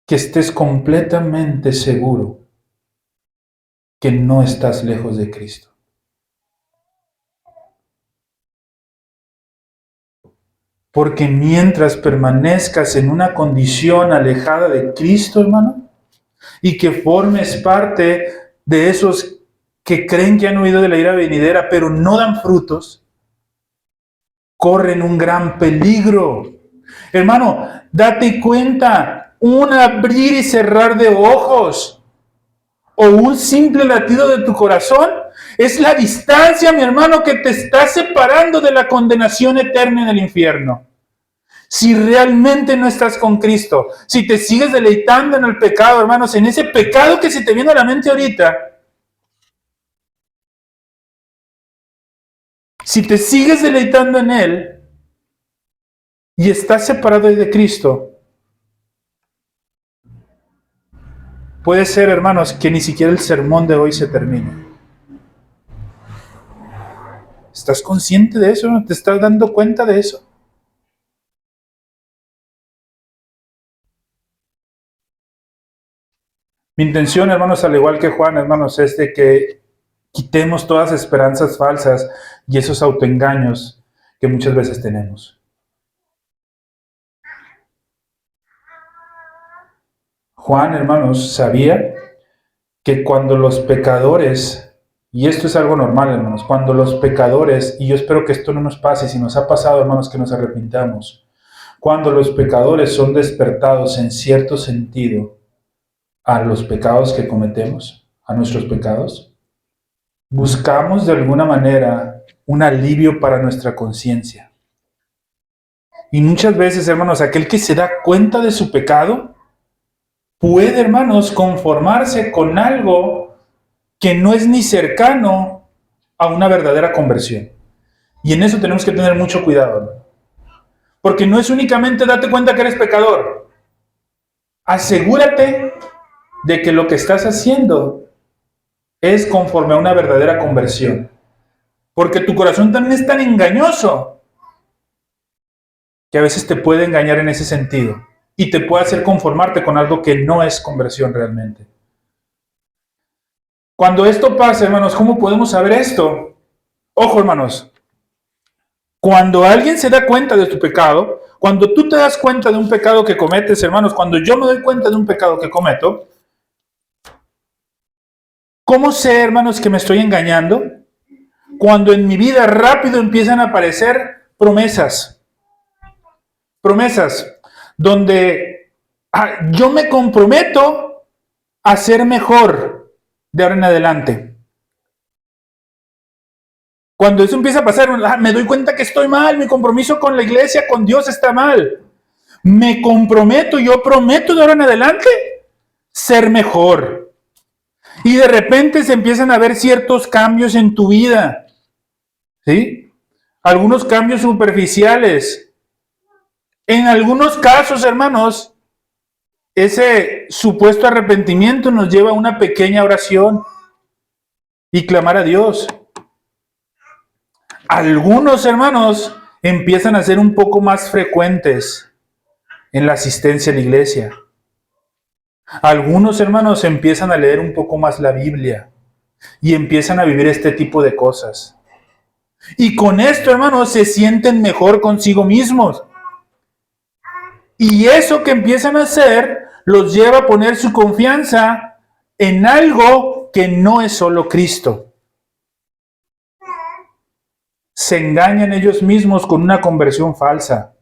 que estés completamente seguro que no estás lejos de Cristo. Porque mientras permanezcas en una condición alejada de Cristo, hermano, y que formes parte de esos que creen que han huido de la ira venidera, pero no dan frutos, corren un gran peligro. Hermano, date cuenta, un abrir y cerrar de ojos o un simple latido de tu corazón es la distancia, mi hermano, que te está separando de la condenación eterna en el infierno. Si realmente no estás con Cristo, si te sigues deleitando en el pecado, hermanos, en ese pecado que se te viene a la mente ahorita, si te sigues deleitando en él y estás separado de Cristo, puede ser, hermanos, que ni siquiera el sermón de hoy se termine. ¿Estás consciente de eso? ¿Te estás dando cuenta de eso? Mi intención, hermanos, al igual que Juan, hermanos, es de que quitemos todas las esperanzas falsas y esos autoengaños que muchas veces tenemos. Juan, hermanos, sabía que cuando los pecadores, y esto es algo normal, hermanos, cuando los pecadores, y yo espero que esto no nos pase, si nos ha pasado, hermanos, que nos arrepintamos, cuando los pecadores son despertados en cierto sentido a los pecados que cometemos, a nuestros pecados, buscamos de alguna manera un alivio para nuestra conciencia. Y muchas veces, hermanos, aquel que se da cuenta de su pecado puede, hermanos, conformarse con algo que no es ni cercano a una verdadera conversión. Y en eso tenemos que tener mucho cuidado, hermano. Porque no es únicamente date cuenta que eres pecador. Asegúrate de que lo que estás haciendo es conforme a una verdadera conversión. Porque tu corazón también es tan engañoso que a veces te puede engañar en ese sentido y te puede hacer conformarte con algo que no es conversión realmente. Cuando esto pasa, hermanos, ¿cómo podemos saber esto? Ojo, hermanos, cuando alguien se da cuenta de tu pecado, cuando tú te das cuenta de un pecado que cometes, hermanos, cuando yo me doy cuenta de un pecado que cometo, ¿cómo sé, hermanos, que me estoy engañando? Cuando en mi vida rápido empiezan a aparecer promesas, donde yo me comprometo a ser mejor de ahora en adelante. Cuando eso empieza a pasar, me doy cuenta que estoy mal, mi compromiso con la iglesia, con Dios está mal. Me comprometo, yo prometo de ahora en adelante ser mejor. Y de repente se empiezan a ver ciertos cambios en tu vida, ¿sí? Algunos cambios superficiales. En algunos casos, hermanos, ese supuesto arrepentimiento nos lleva a una pequeña oración y clamar a Dios. Algunos, hermanos, empiezan a ser un poco más frecuentes en la asistencia a la iglesia. Algunos, hermanos, empiezan a leer un poco más la Biblia y empiezan a vivir este tipo de cosas. Y con esto, hermanos, se sienten mejor consigo mismos. Y eso que empiezan a hacer los lleva a poner su confianza en algo que no es solo Cristo. Se engañan ellos mismos con una conversión falsa.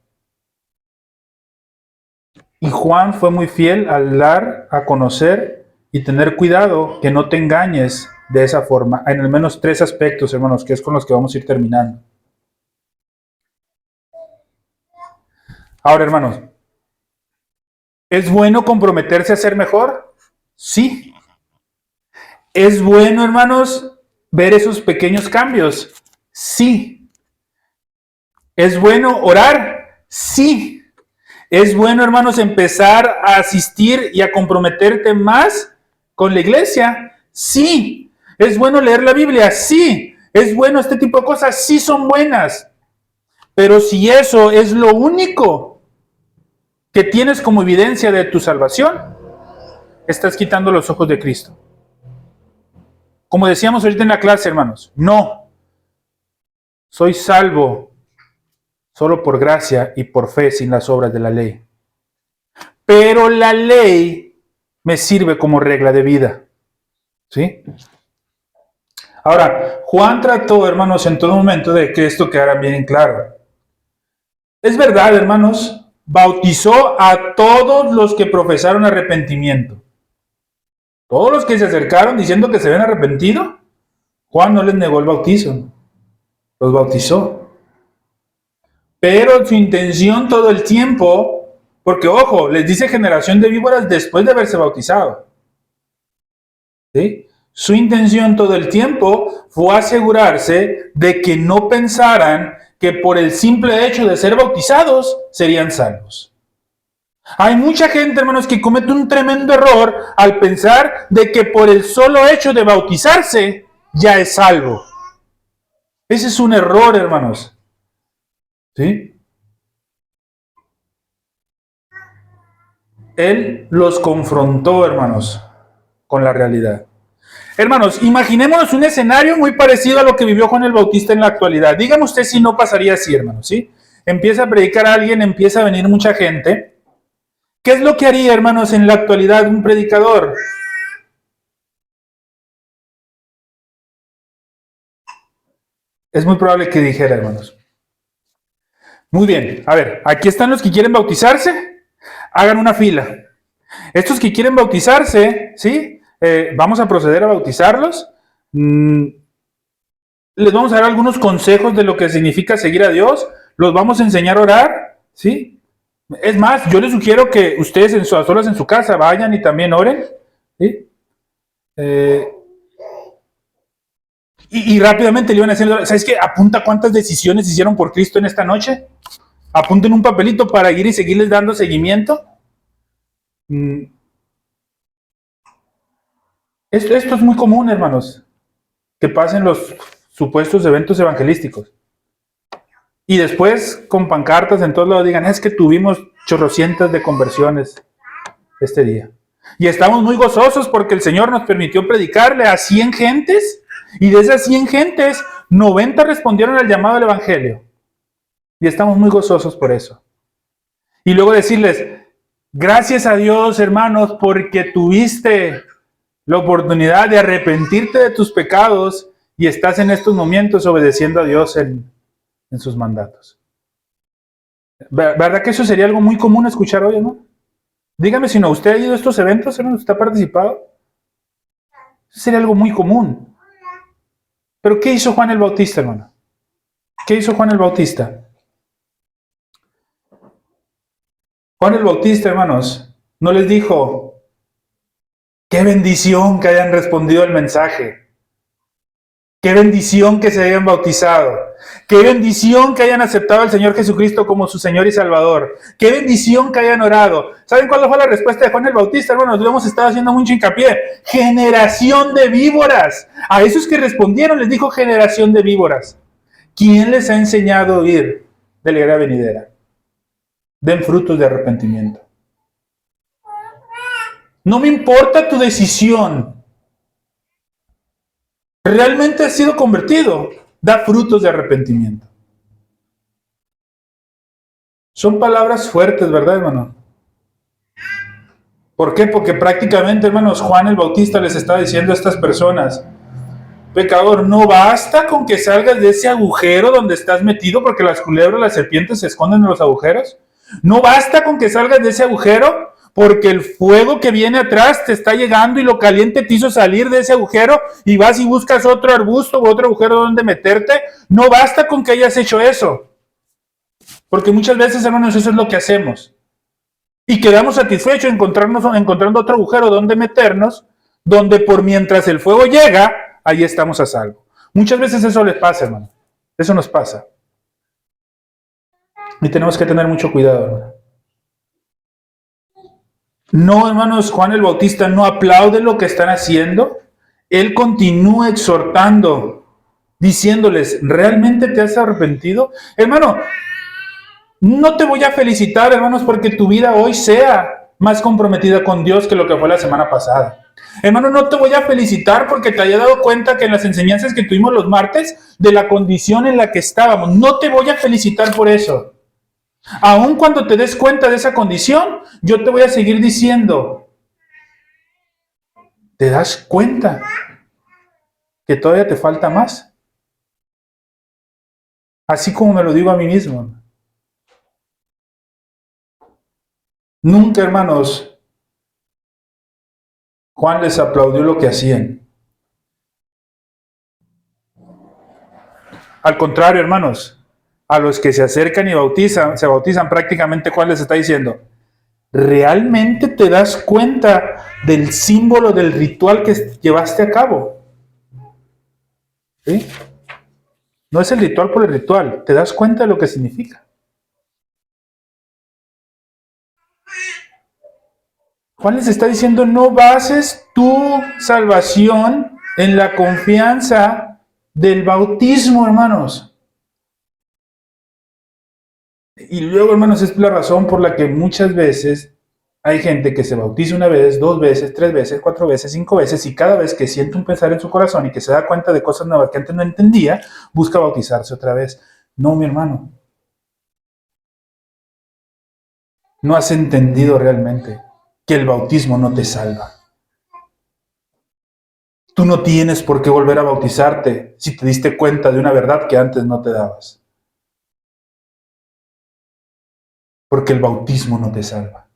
Y Juan fue muy fiel al dar a conocer y tener cuidado que no te engañes de esa forma. En al menos 3 aspectos, hermanos, que es con los que vamos a ir terminando. Ahora, hermanos, ¿es bueno comprometerse a ser mejor? Sí. ¿Es bueno, hermanos, ver esos pequeños cambios? Sí. ¿Es bueno orar? Sí. ¿Es bueno, hermanos, empezar a asistir y a comprometerte más con la iglesia? Sí. ¿Es bueno leer la Biblia? Sí. ¿Es bueno este tipo de cosas? Sí, son buenas. Pero si eso es lo único que tienes como evidencia de tu salvación, estás quitando los ojos de Cristo. Como decíamos ahorita en la clase, hermanos, no. Soy salvo solo por gracia y por fe, sin las obras de la ley. Pero la ley me sirve como regla de vida. ¿Sí? Ahora, Juan trató, hermanos, en todo momento de que esto quedara bien en claro. Es verdad, hermanos, bautizó a todos los que profesaron arrepentimiento. Todos los que se acercaron diciendo que se habían arrepentido, Juan no les negó el bautizo, los bautizó. Pero su intención todo el tiempo, porque ojo, les dice generación de víboras después de haberse bautizado. ¿Sí? Su intención todo el tiempo fue asegurarse de que no pensaran que por el simple hecho de ser bautizados serían salvos. Hay mucha gente, hermanos, que comete un tremendo error al pensar de que por el solo hecho de bautizarse ya es salvo. Ese es un error, hermanos. ¿Sí? Él los confrontó, hermanos, con la realidad. Hermanos, imaginémonos un escenario muy parecido a lo que vivió Juan el Bautista en la actualidad. Dígame usted si no pasaría así, hermanos, ¿sí? Empieza a predicar a alguien, empieza a venir mucha gente, ¿Qué es lo que haría, hermanos, en la actualidad un predicador? Es muy probable que dijera, hermanos. Muy bien, a ver, aquí están los que quieren bautizarse, hagan una fila. Estos que quieren bautizarse, ¿sí? Vamos a proceder a bautizarlos. Les vamos a dar algunos consejos de lo que significa seguir a Dios. Los vamos a enseñar a orar, ¿sí? Es más, yo les sugiero que ustedes a solas en su casa vayan y también oren, ¿sí? Y rápidamente le iban a decir, ¿sabes qué? Apunta cuántas decisiones hicieron por Cristo en esta noche. Apunten un papelito para ir y seguirles dando seguimiento. Esto es muy común, hermanos, que pasen los supuestos eventos evangelísticos. Y después, con pancartas en todos lados, digan, es que tuvimos chorrocientas de conversiones este día. Y estamos muy gozosos porque el Señor nos permitió predicarle a 100 gentes, y de esas 100 gentes, 90 respondieron al llamado del Evangelio. Y estamos muy gozosos por eso. Y luego decirles, gracias a Dios, hermanos, porque tuviste la oportunidad de arrepentirte de tus pecados y estás en estos momentos obedeciendo a Dios en sus mandatos. ¿Verdad que eso sería algo muy común escuchar hoy, no? Dígame si no, ¿usted ha ido a estos eventos, hermano? ¿Usted ha participado? Eso sería algo muy común. Pero ¿qué hizo Juan el Bautista, hermano? ¿Qué hizo Juan el Bautista? Juan el Bautista, hermanos, no les dijo, qué bendición que hayan respondido al mensaje. Qué bendición que se hayan bautizado. Qué bendición que hayan aceptado al Señor Jesucristo como su Señor y Salvador. Qué bendición que hayan orado. ¿Saben cuál fue la respuesta de Juan el Bautista, hermanos? Lo hemos estado haciendo mucho hincapié. Generación de víboras. A esos que respondieron les dijo generación de víboras. ¿Quién les ha enseñado a oír de la era venidera? Den frutos de arrepentimiento. No me importa tu decisión. Realmente has sido convertido. Da frutos de arrepentimiento. Son palabras fuertes, ¿verdad, hermano? ¿Por qué? Porque prácticamente, hermanos, Juan el Bautista les está diciendo a estas personas, pecador, no basta con que salgas de ese agujero donde estás metido, porque las culebras, las serpientes se esconden en los agujeros. No basta con que salgas de ese agujero, porque el fuego que viene atrás te está llegando y lo caliente te hizo salir de ese agujero y vas y buscas otro arbusto o otro agujero donde meterte. No basta con que hayas hecho eso. Porque muchas veces, hermanos, eso es lo que hacemos. Y quedamos satisfechos encontrando otro agujero donde meternos, donde por mientras el fuego llega, ahí estamos a salvo. Muchas veces eso les pasa, hermano. Eso nos pasa. Y tenemos que tener mucho cuidado, hermano. No, hermanos, Juan el Bautista no aplaude lo que están haciendo. Él continúa exhortando, diciéndoles, ¿realmente te has arrepentido? Hermano, no te voy a felicitar, hermanos, porque tu vida hoy sea más comprometida con Dios que lo que fue la semana pasada. Hermano, no te voy a felicitar porque te haya dado cuenta que en las enseñanzas que tuvimos los martes, de la condición en la que estábamos, no te voy a felicitar por eso. Aun cuando te des cuenta de esa condición, yo te voy a seguir diciendo, ¿te das cuenta que todavía te falta más? Así como me lo digo a mí mismo. Nunca, hermanos, Juan les aplaudió lo que hacían. Al contrario, hermanos, a los que se acercan y se bautizan prácticamente, Juan les está diciendo, ¿realmente te das cuenta del símbolo del ritual que llevaste a cabo? ¿Sí? No es el ritual por el ritual, te das cuenta de lo que significa. Juan les está diciendo, no bases tu salvación en la confianza del bautismo, hermanos. Y luego, hermanos, es la razón por la que muchas veces hay gente que se bautiza una vez, 2 veces, 3 veces, 4 veces, 5 veces, y cada vez que siente un pensar en su corazón y que se da cuenta de cosas nuevas que antes no entendía, busca bautizarse otra vez. No, mi hermano. no has entendido realmente que el bautismo no te salva. Tú no tienes por qué volver a bautizarte si te diste cuenta de una verdad que antes no te dabas. Porque el bautismo no te salva.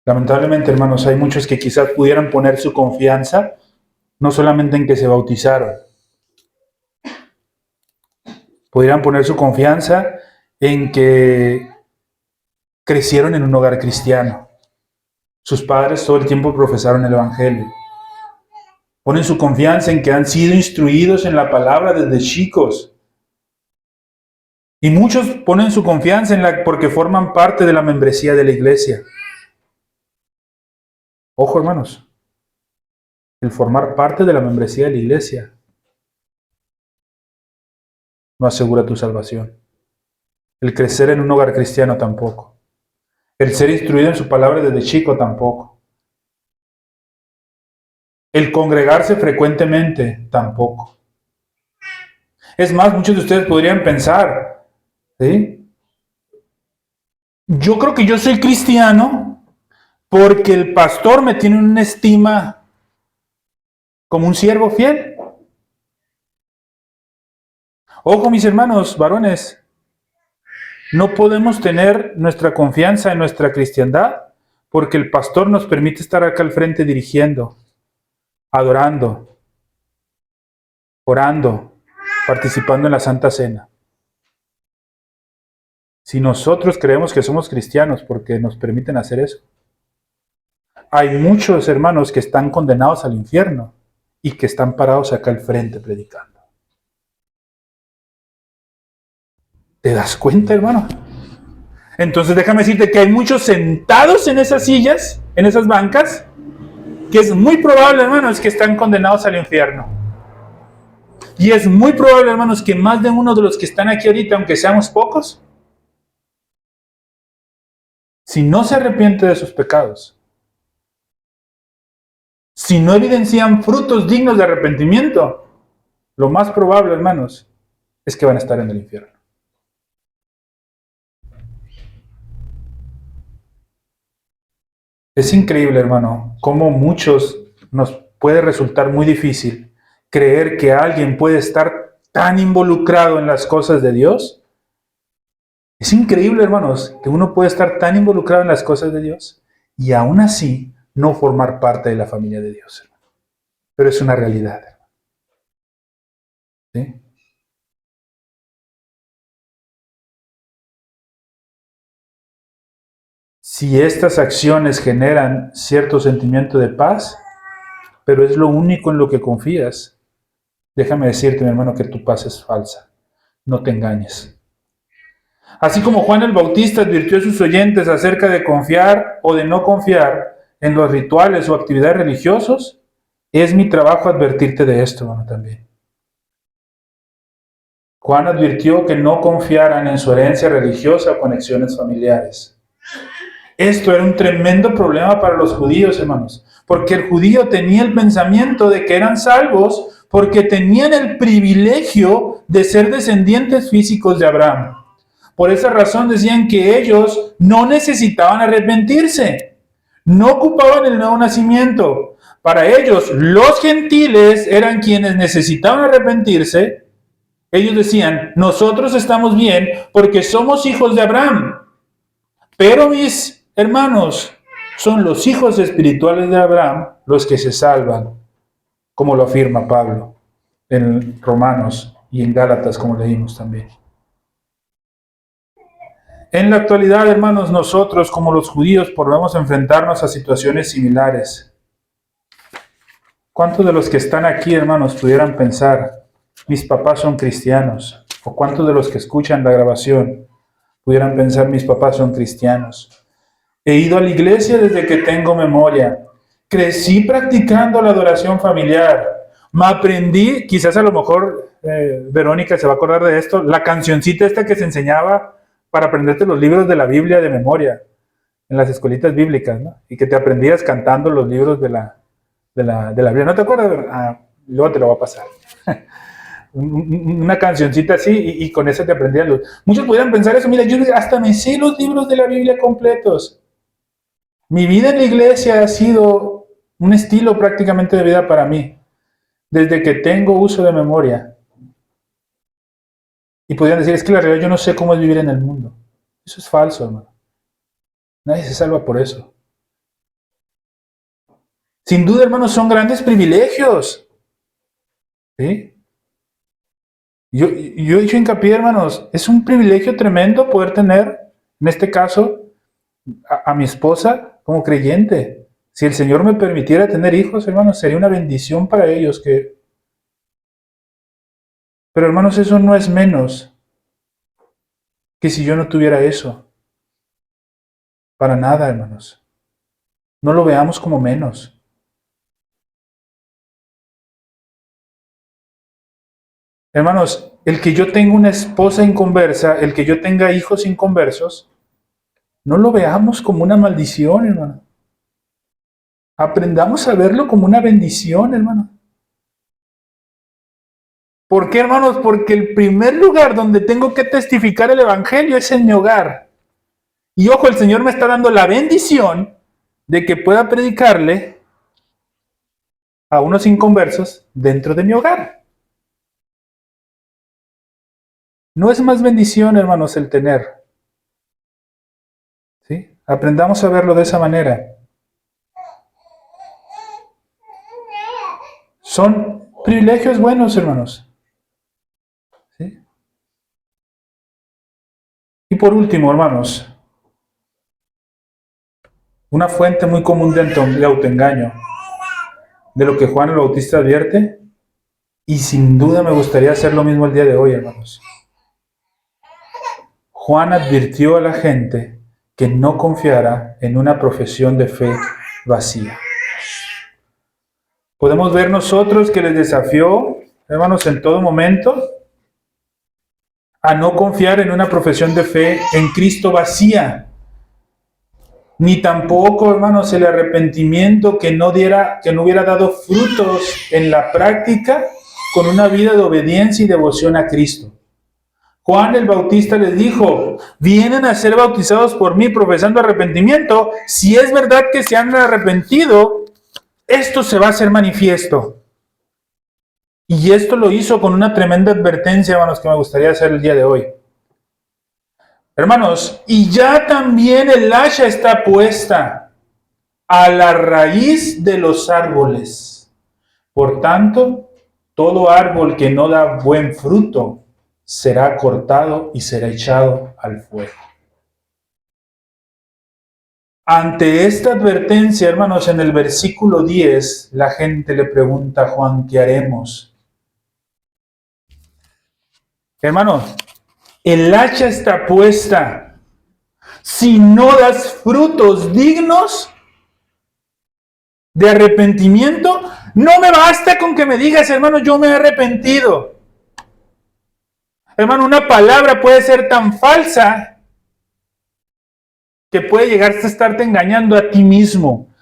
Lamentablemente, hermanos, hay muchos que quizás pudieran poner su confianza no solamente en que se bautizaron, pudieran poner su confianza en que crecieron en un hogar cristiano. Sus padres todo el tiempo profesaron el Evangelio. Ponen su confianza en que han sido instruidos en la palabra desde chicos. Y muchos ponen su confianza porque forman parte de la membresía de la iglesia. Ojo, hermanos, el formar parte de la membresía de la iglesia no asegura tu salvación. El crecer en un hogar cristiano tampoco. El ser instruido en su palabra desde chico tampoco. El congregarse frecuentemente tampoco. Es más, muchos de ustedes podrían pensar, ¿sí? Yo creo que yo soy cristiano porque el pastor me tiene una estima como un siervo fiel. Ojo, mis hermanos varones, no podemos tener nuestra confianza en nuestra cristiandad porque el pastor nos permite estar acá al frente dirigiendo, adorando, orando, participando en la Santa Cena. Si nosotros creemos que somos cristianos porque nos permiten hacer eso, hay muchos hermanos que están condenados al infierno y que están parados acá al frente predicando. ¿Te das cuenta, hermano? Entonces déjame decirte que hay muchos sentados en esas sillas, en esas bancas, que es muy probable, hermanos, que están condenados al infierno. Y es muy probable, hermanos, que más de uno de los que están aquí ahorita, aunque seamos pocos, si no se arrepiente de sus pecados, si no evidencian frutos dignos de arrepentimiento, lo más probable, hermanos, es que van a estar en el infierno. Es increíble, hermano, cómo muchos nos puede resultar muy difícil creer que alguien puede estar tan involucrado en las cosas de Dios. Es increíble, hermanos, que uno puede estar tan involucrado en las cosas de Dios y aún así no formar parte de la familia de Dios, hermano. Pero es una realidad, hermano. ¿Sí? Si estas acciones generan cierto sentimiento de paz, pero es lo único en lo que confías, déjame decirte, mi hermano, que tu paz es falsa. No te engañes. Así como Juan el Bautista advirtió a sus oyentes acerca de confiar o de no confiar en los rituales o actividades religiosos, es mi trabajo advertirte de esto, hermano, también. Juan advirtió que no confiaran en su herencia religiosa o conexiones familiares. Esto era un tremendo problema para los judíos, hermanos, porque el judío tenía el pensamiento de que eran salvos porque tenían el privilegio de ser descendientes físicos de Abraham. Por esa razón decían que ellos no necesitaban arrepentirse, no ocupaban el nuevo nacimiento. Para ellos, los gentiles eran quienes necesitaban arrepentirse. Ellos decían, nosotros estamos bien porque somos hijos de Abraham. Pero mis hermanos, son los hijos espirituales de Abraham los que se salvan, como lo afirma Pablo en Romanos y en Gálatas, como leímos también. En la actualidad, hermanos, nosotros como los judíos podemos enfrentarnos a situaciones similares. ¿Cuántos de los que están aquí, hermanos, pudieran pensar, mis papás son cristianos? ¿O cuántos de los que escuchan la grabación pudieran pensar, mis papás son cristianos? He ido a la iglesia desde que tengo memoria. Crecí practicando la adoración familiar. Me aprendí, quizás a lo mejor Verónica se va a acordar de esto, la cancioncita esta que se enseñaba para aprenderte los libros de la Biblia de memoria en las escuelitas bíblicas, ¿no? Y que te aprendías cantando los libros de la Biblia. ¿No te acuerdas? Luego te lo voy a pasar. una cancioncita así y con eso te aprendías los... Muchos pudieran pensar eso, mira, yo hasta me sé los libros de la Biblia completos. Mi vida en la iglesia ha sido un estilo prácticamente de vida para mí, desde que tengo uso de memoria. Y podrían decir, es que la realidad yo no sé cómo es vivir en el mundo. Eso es falso, hermano. Nadie se salva por eso. Sin duda, hermanos, son grandes privilegios. ¿Sí? Yo he hecho hincapié, hermanos, es un privilegio tremendo poder tener, en este caso, a mi esposa como creyente. Si el Señor me permitiera tener hijos, hermanos, sería una bendición para ellos. Pero, hermanos, eso no es menos que si yo no tuviera eso. Para nada, hermanos. No lo veamos como menos. Hermanos, el que yo tenga una esposa inconversa, el que yo tenga hijos inconversos, no lo veamos como una maldición, hermano. Aprendamos a verlo como una bendición, hermano. ¿Por qué, hermanos? Porque el primer lugar donde tengo que testificar el Evangelio es en mi hogar. Y ojo, el Señor me está dando la bendición de que pueda predicarle a unos inconversos dentro de mi hogar. No es más bendición, hermanos, el tener. ¿Sí? Aprendamos a verlo de esa manera. Son privilegios buenos, hermanos. ¿Sí? Y por último, hermanos, una fuente muy común de autoengaño, de lo que Juan el Bautista advierte, y sin duda me gustaría hacer lo mismo el día de hoy, hermanos. Juan advirtió a la gente que no confiara en una profesión de fe vacía. Podemos ver nosotros que les desafió, hermanos, en todo momento, a no confiar en una profesión de fe en Cristo vacía, ni tampoco, hermanos, el arrepentimiento que no hubiera dado frutos en la práctica con una vida de obediencia y devoción a Cristo. Juan el Bautista les dijo, vienen a ser bautizados por mí profesando arrepentimiento. Si es verdad que se han arrepentido, esto se va a hacer manifiesto. Y esto lo hizo con una tremenda advertencia, hermanos, que me gustaría hacer el día de hoy. Hermanos, y ya también el hacha está puesta a la raíz de los árboles. Por tanto, todo árbol que no da buen fruto será cortado y será echado al fuego. Ante esta advertencia, hermanos, en el versículo 10, la gente le pregunta a Juan, ¿qué haremos? Hermanos, el hacha está puesta. Si no das frutos dignos de arrepentimiento, no me basta con que me digas, hermano, yo me he arrepentido. Hermano, una palabra puede ser tan falsa que puede llegar a estarte engañando a ti mismo.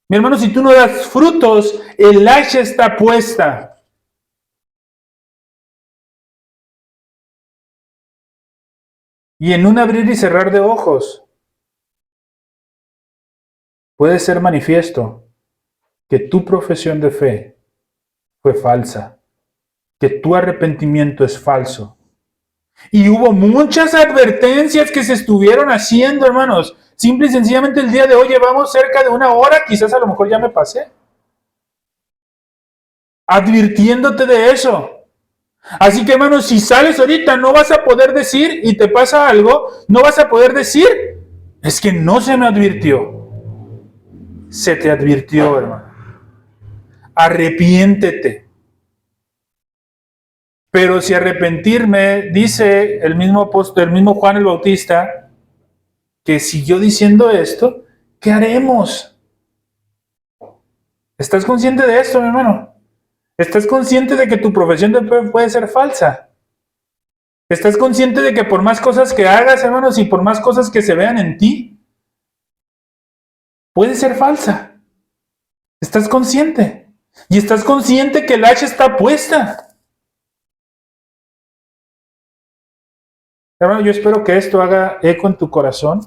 Mi hermano, si tú no das frutos, el hacha está puesta. Y en un abrir y cerrar de ojos puede ser manifiesto que tu profesión de fe fue falsa, que tu arrepentimiento es falso. Y hubo muchas advertencias que se estuvieron haciendo, hermanos. Simple y sencillamente el día de hoy llevamos cerca de 1 hora, quizás a lo mejor ya me pasé, advirtiéndote de eso. Así que, hermanos, si sales ahorita no vas a poder decir y te pasa algo, no vas a poder decir, es que no se me advirtió. Se te advirtió, hermano. Arrepiéntete. Pero si arrepentirme, dice el mismo Juan el Bautista, que siguió diciendo esto, ¿qué haremos? ¿Estás consciente de esto, mi hermano? ¿Estás consciente de que tu profesión de fe puede ser falsa? ¿Estás consciente de que por más cosas que hagas, hermanos, y por más cosas que se vean en ti, puede ser falsa? ¿Estás consciente? Y estás consciente que el hacha está puesta. Hermano, yo espero que esto haga eco en tu corazón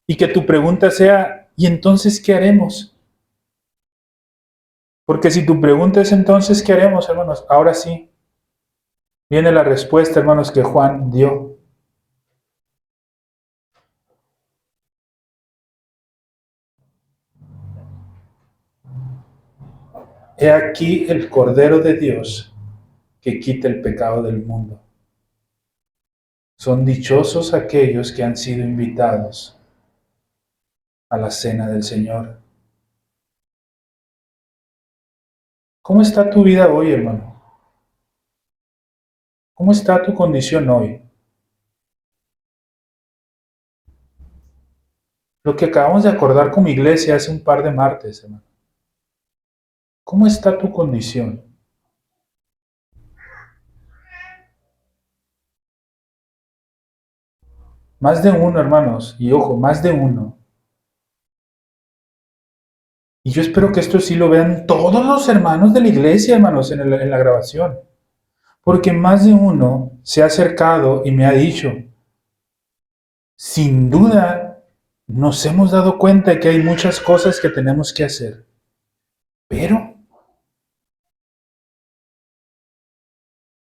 y que tu pregunta sea, ¿y entonces qué haremos? Porque si tu pregunta es entonces, ¿qué haremos, hermanos? Ahora sí, viene la respuesta, hermanos, que Juan dio. He aquí el Cordero de Dios que quita el pecado del mundo. Son dichosos aquellos que han sido invitados a la cena del Señor. ¿Cómo está tu vida hoy, hermano? ¿Cómo está tu condición hoy? Lo que acabamos de acordar como iglesia hace un par de martes, hermano. ¿Cómo está tu condición? Más de uno, hermanos, y ojo, más de uno. Y yo espero que esto sí lo vean todos los hermanos de la iglesia, hermanos, en la grabación. Porque más de uno se ha acercado y me ha dicho, sin duda, nos hemos dado cuenta de que hay muchas cosas que tenemos que hacer. Pero,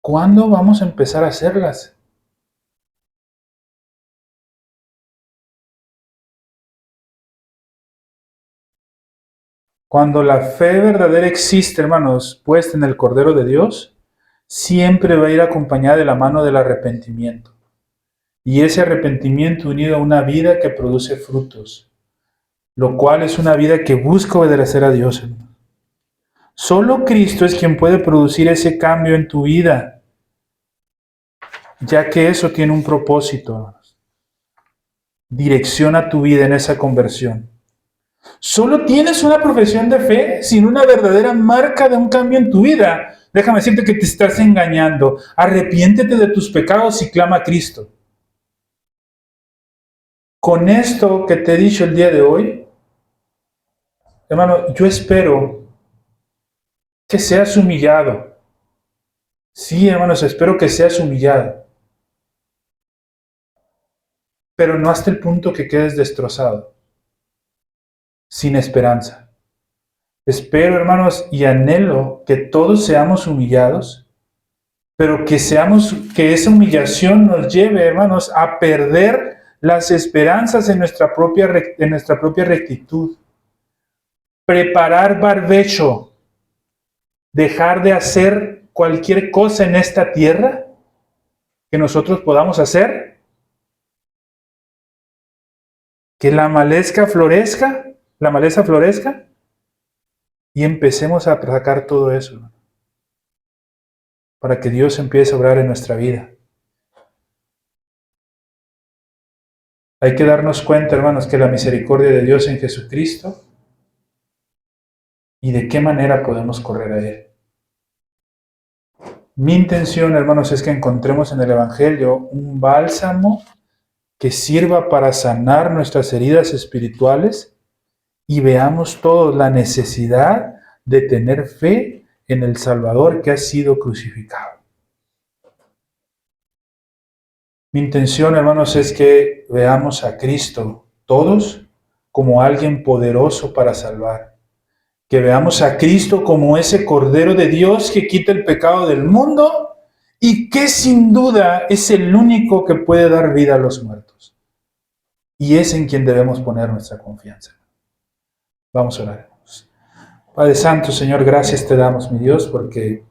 ¿cuándo vamos a empezar a hacerlas? Cuando la fe verdadera existe, hermanos, puesta en el Cordero de Dios, siempre va a ir acompañada de la mano del arrepentimiento. Y ese arrepentimiento unido a una vida que produce frutos, lo cual es una vida que busca obedecer a Dios, hermanos. Solo Cristo es quien puede producir ese cambio en tu vida, ya que eso tiene un propósito, hermanos. Direcciona tu vida en esa conversión. Solo tienes una profesión de fe sin una verdadera marca de un cambio en tu vida. Déjame decirte que te estás engañando. Arrepiéntete de tus pecados y clama a Cristo. Con esto que te he dicho el día de hoy, hermano, yo espero que seas humillado. Sí, hermanos, espero que seas humillado. Pero no hasta el punto que quedes destrozado, sin esperanza. Espero, hermanos, y anhelo que todos seamos humillados, pero que esa humillación nos lleve, hermanos, a perder las esperanzas en nuestra propia rectitud. Preparar barbecho, dejar de hacer cualquier cosa en esta tierra que nosotros podamos hacer, que la maleza florezca, y empecemos a sacar todo eso, para que Dios empiece a obrar en nuestra vida. Hay que darnos cuenta, hermanos, que la misericordia de Dios en Jesucristo y de qué manera podemos correr a Él. Mi intención, hermanos, es que encontremos en el Evangelio un bálsamo que sirva para sanar nuestras heridas espirituales y veamos todos la necesidad de tener fe en el Salvador que ha sido crucificado. Mi intención, hermanos, es que veamos a Cristo todos como alguien poderoso para salvar. Que veamos a Cristo como ese Cordero de Dios que quita el pecado del mundo y que sin duda es el único que puede dar vida a los muertos. Y es en quien debemos poner nuestra confianza. Vamos a orar. Padre Santo, Señor, gracias te damos, mi Dios, porque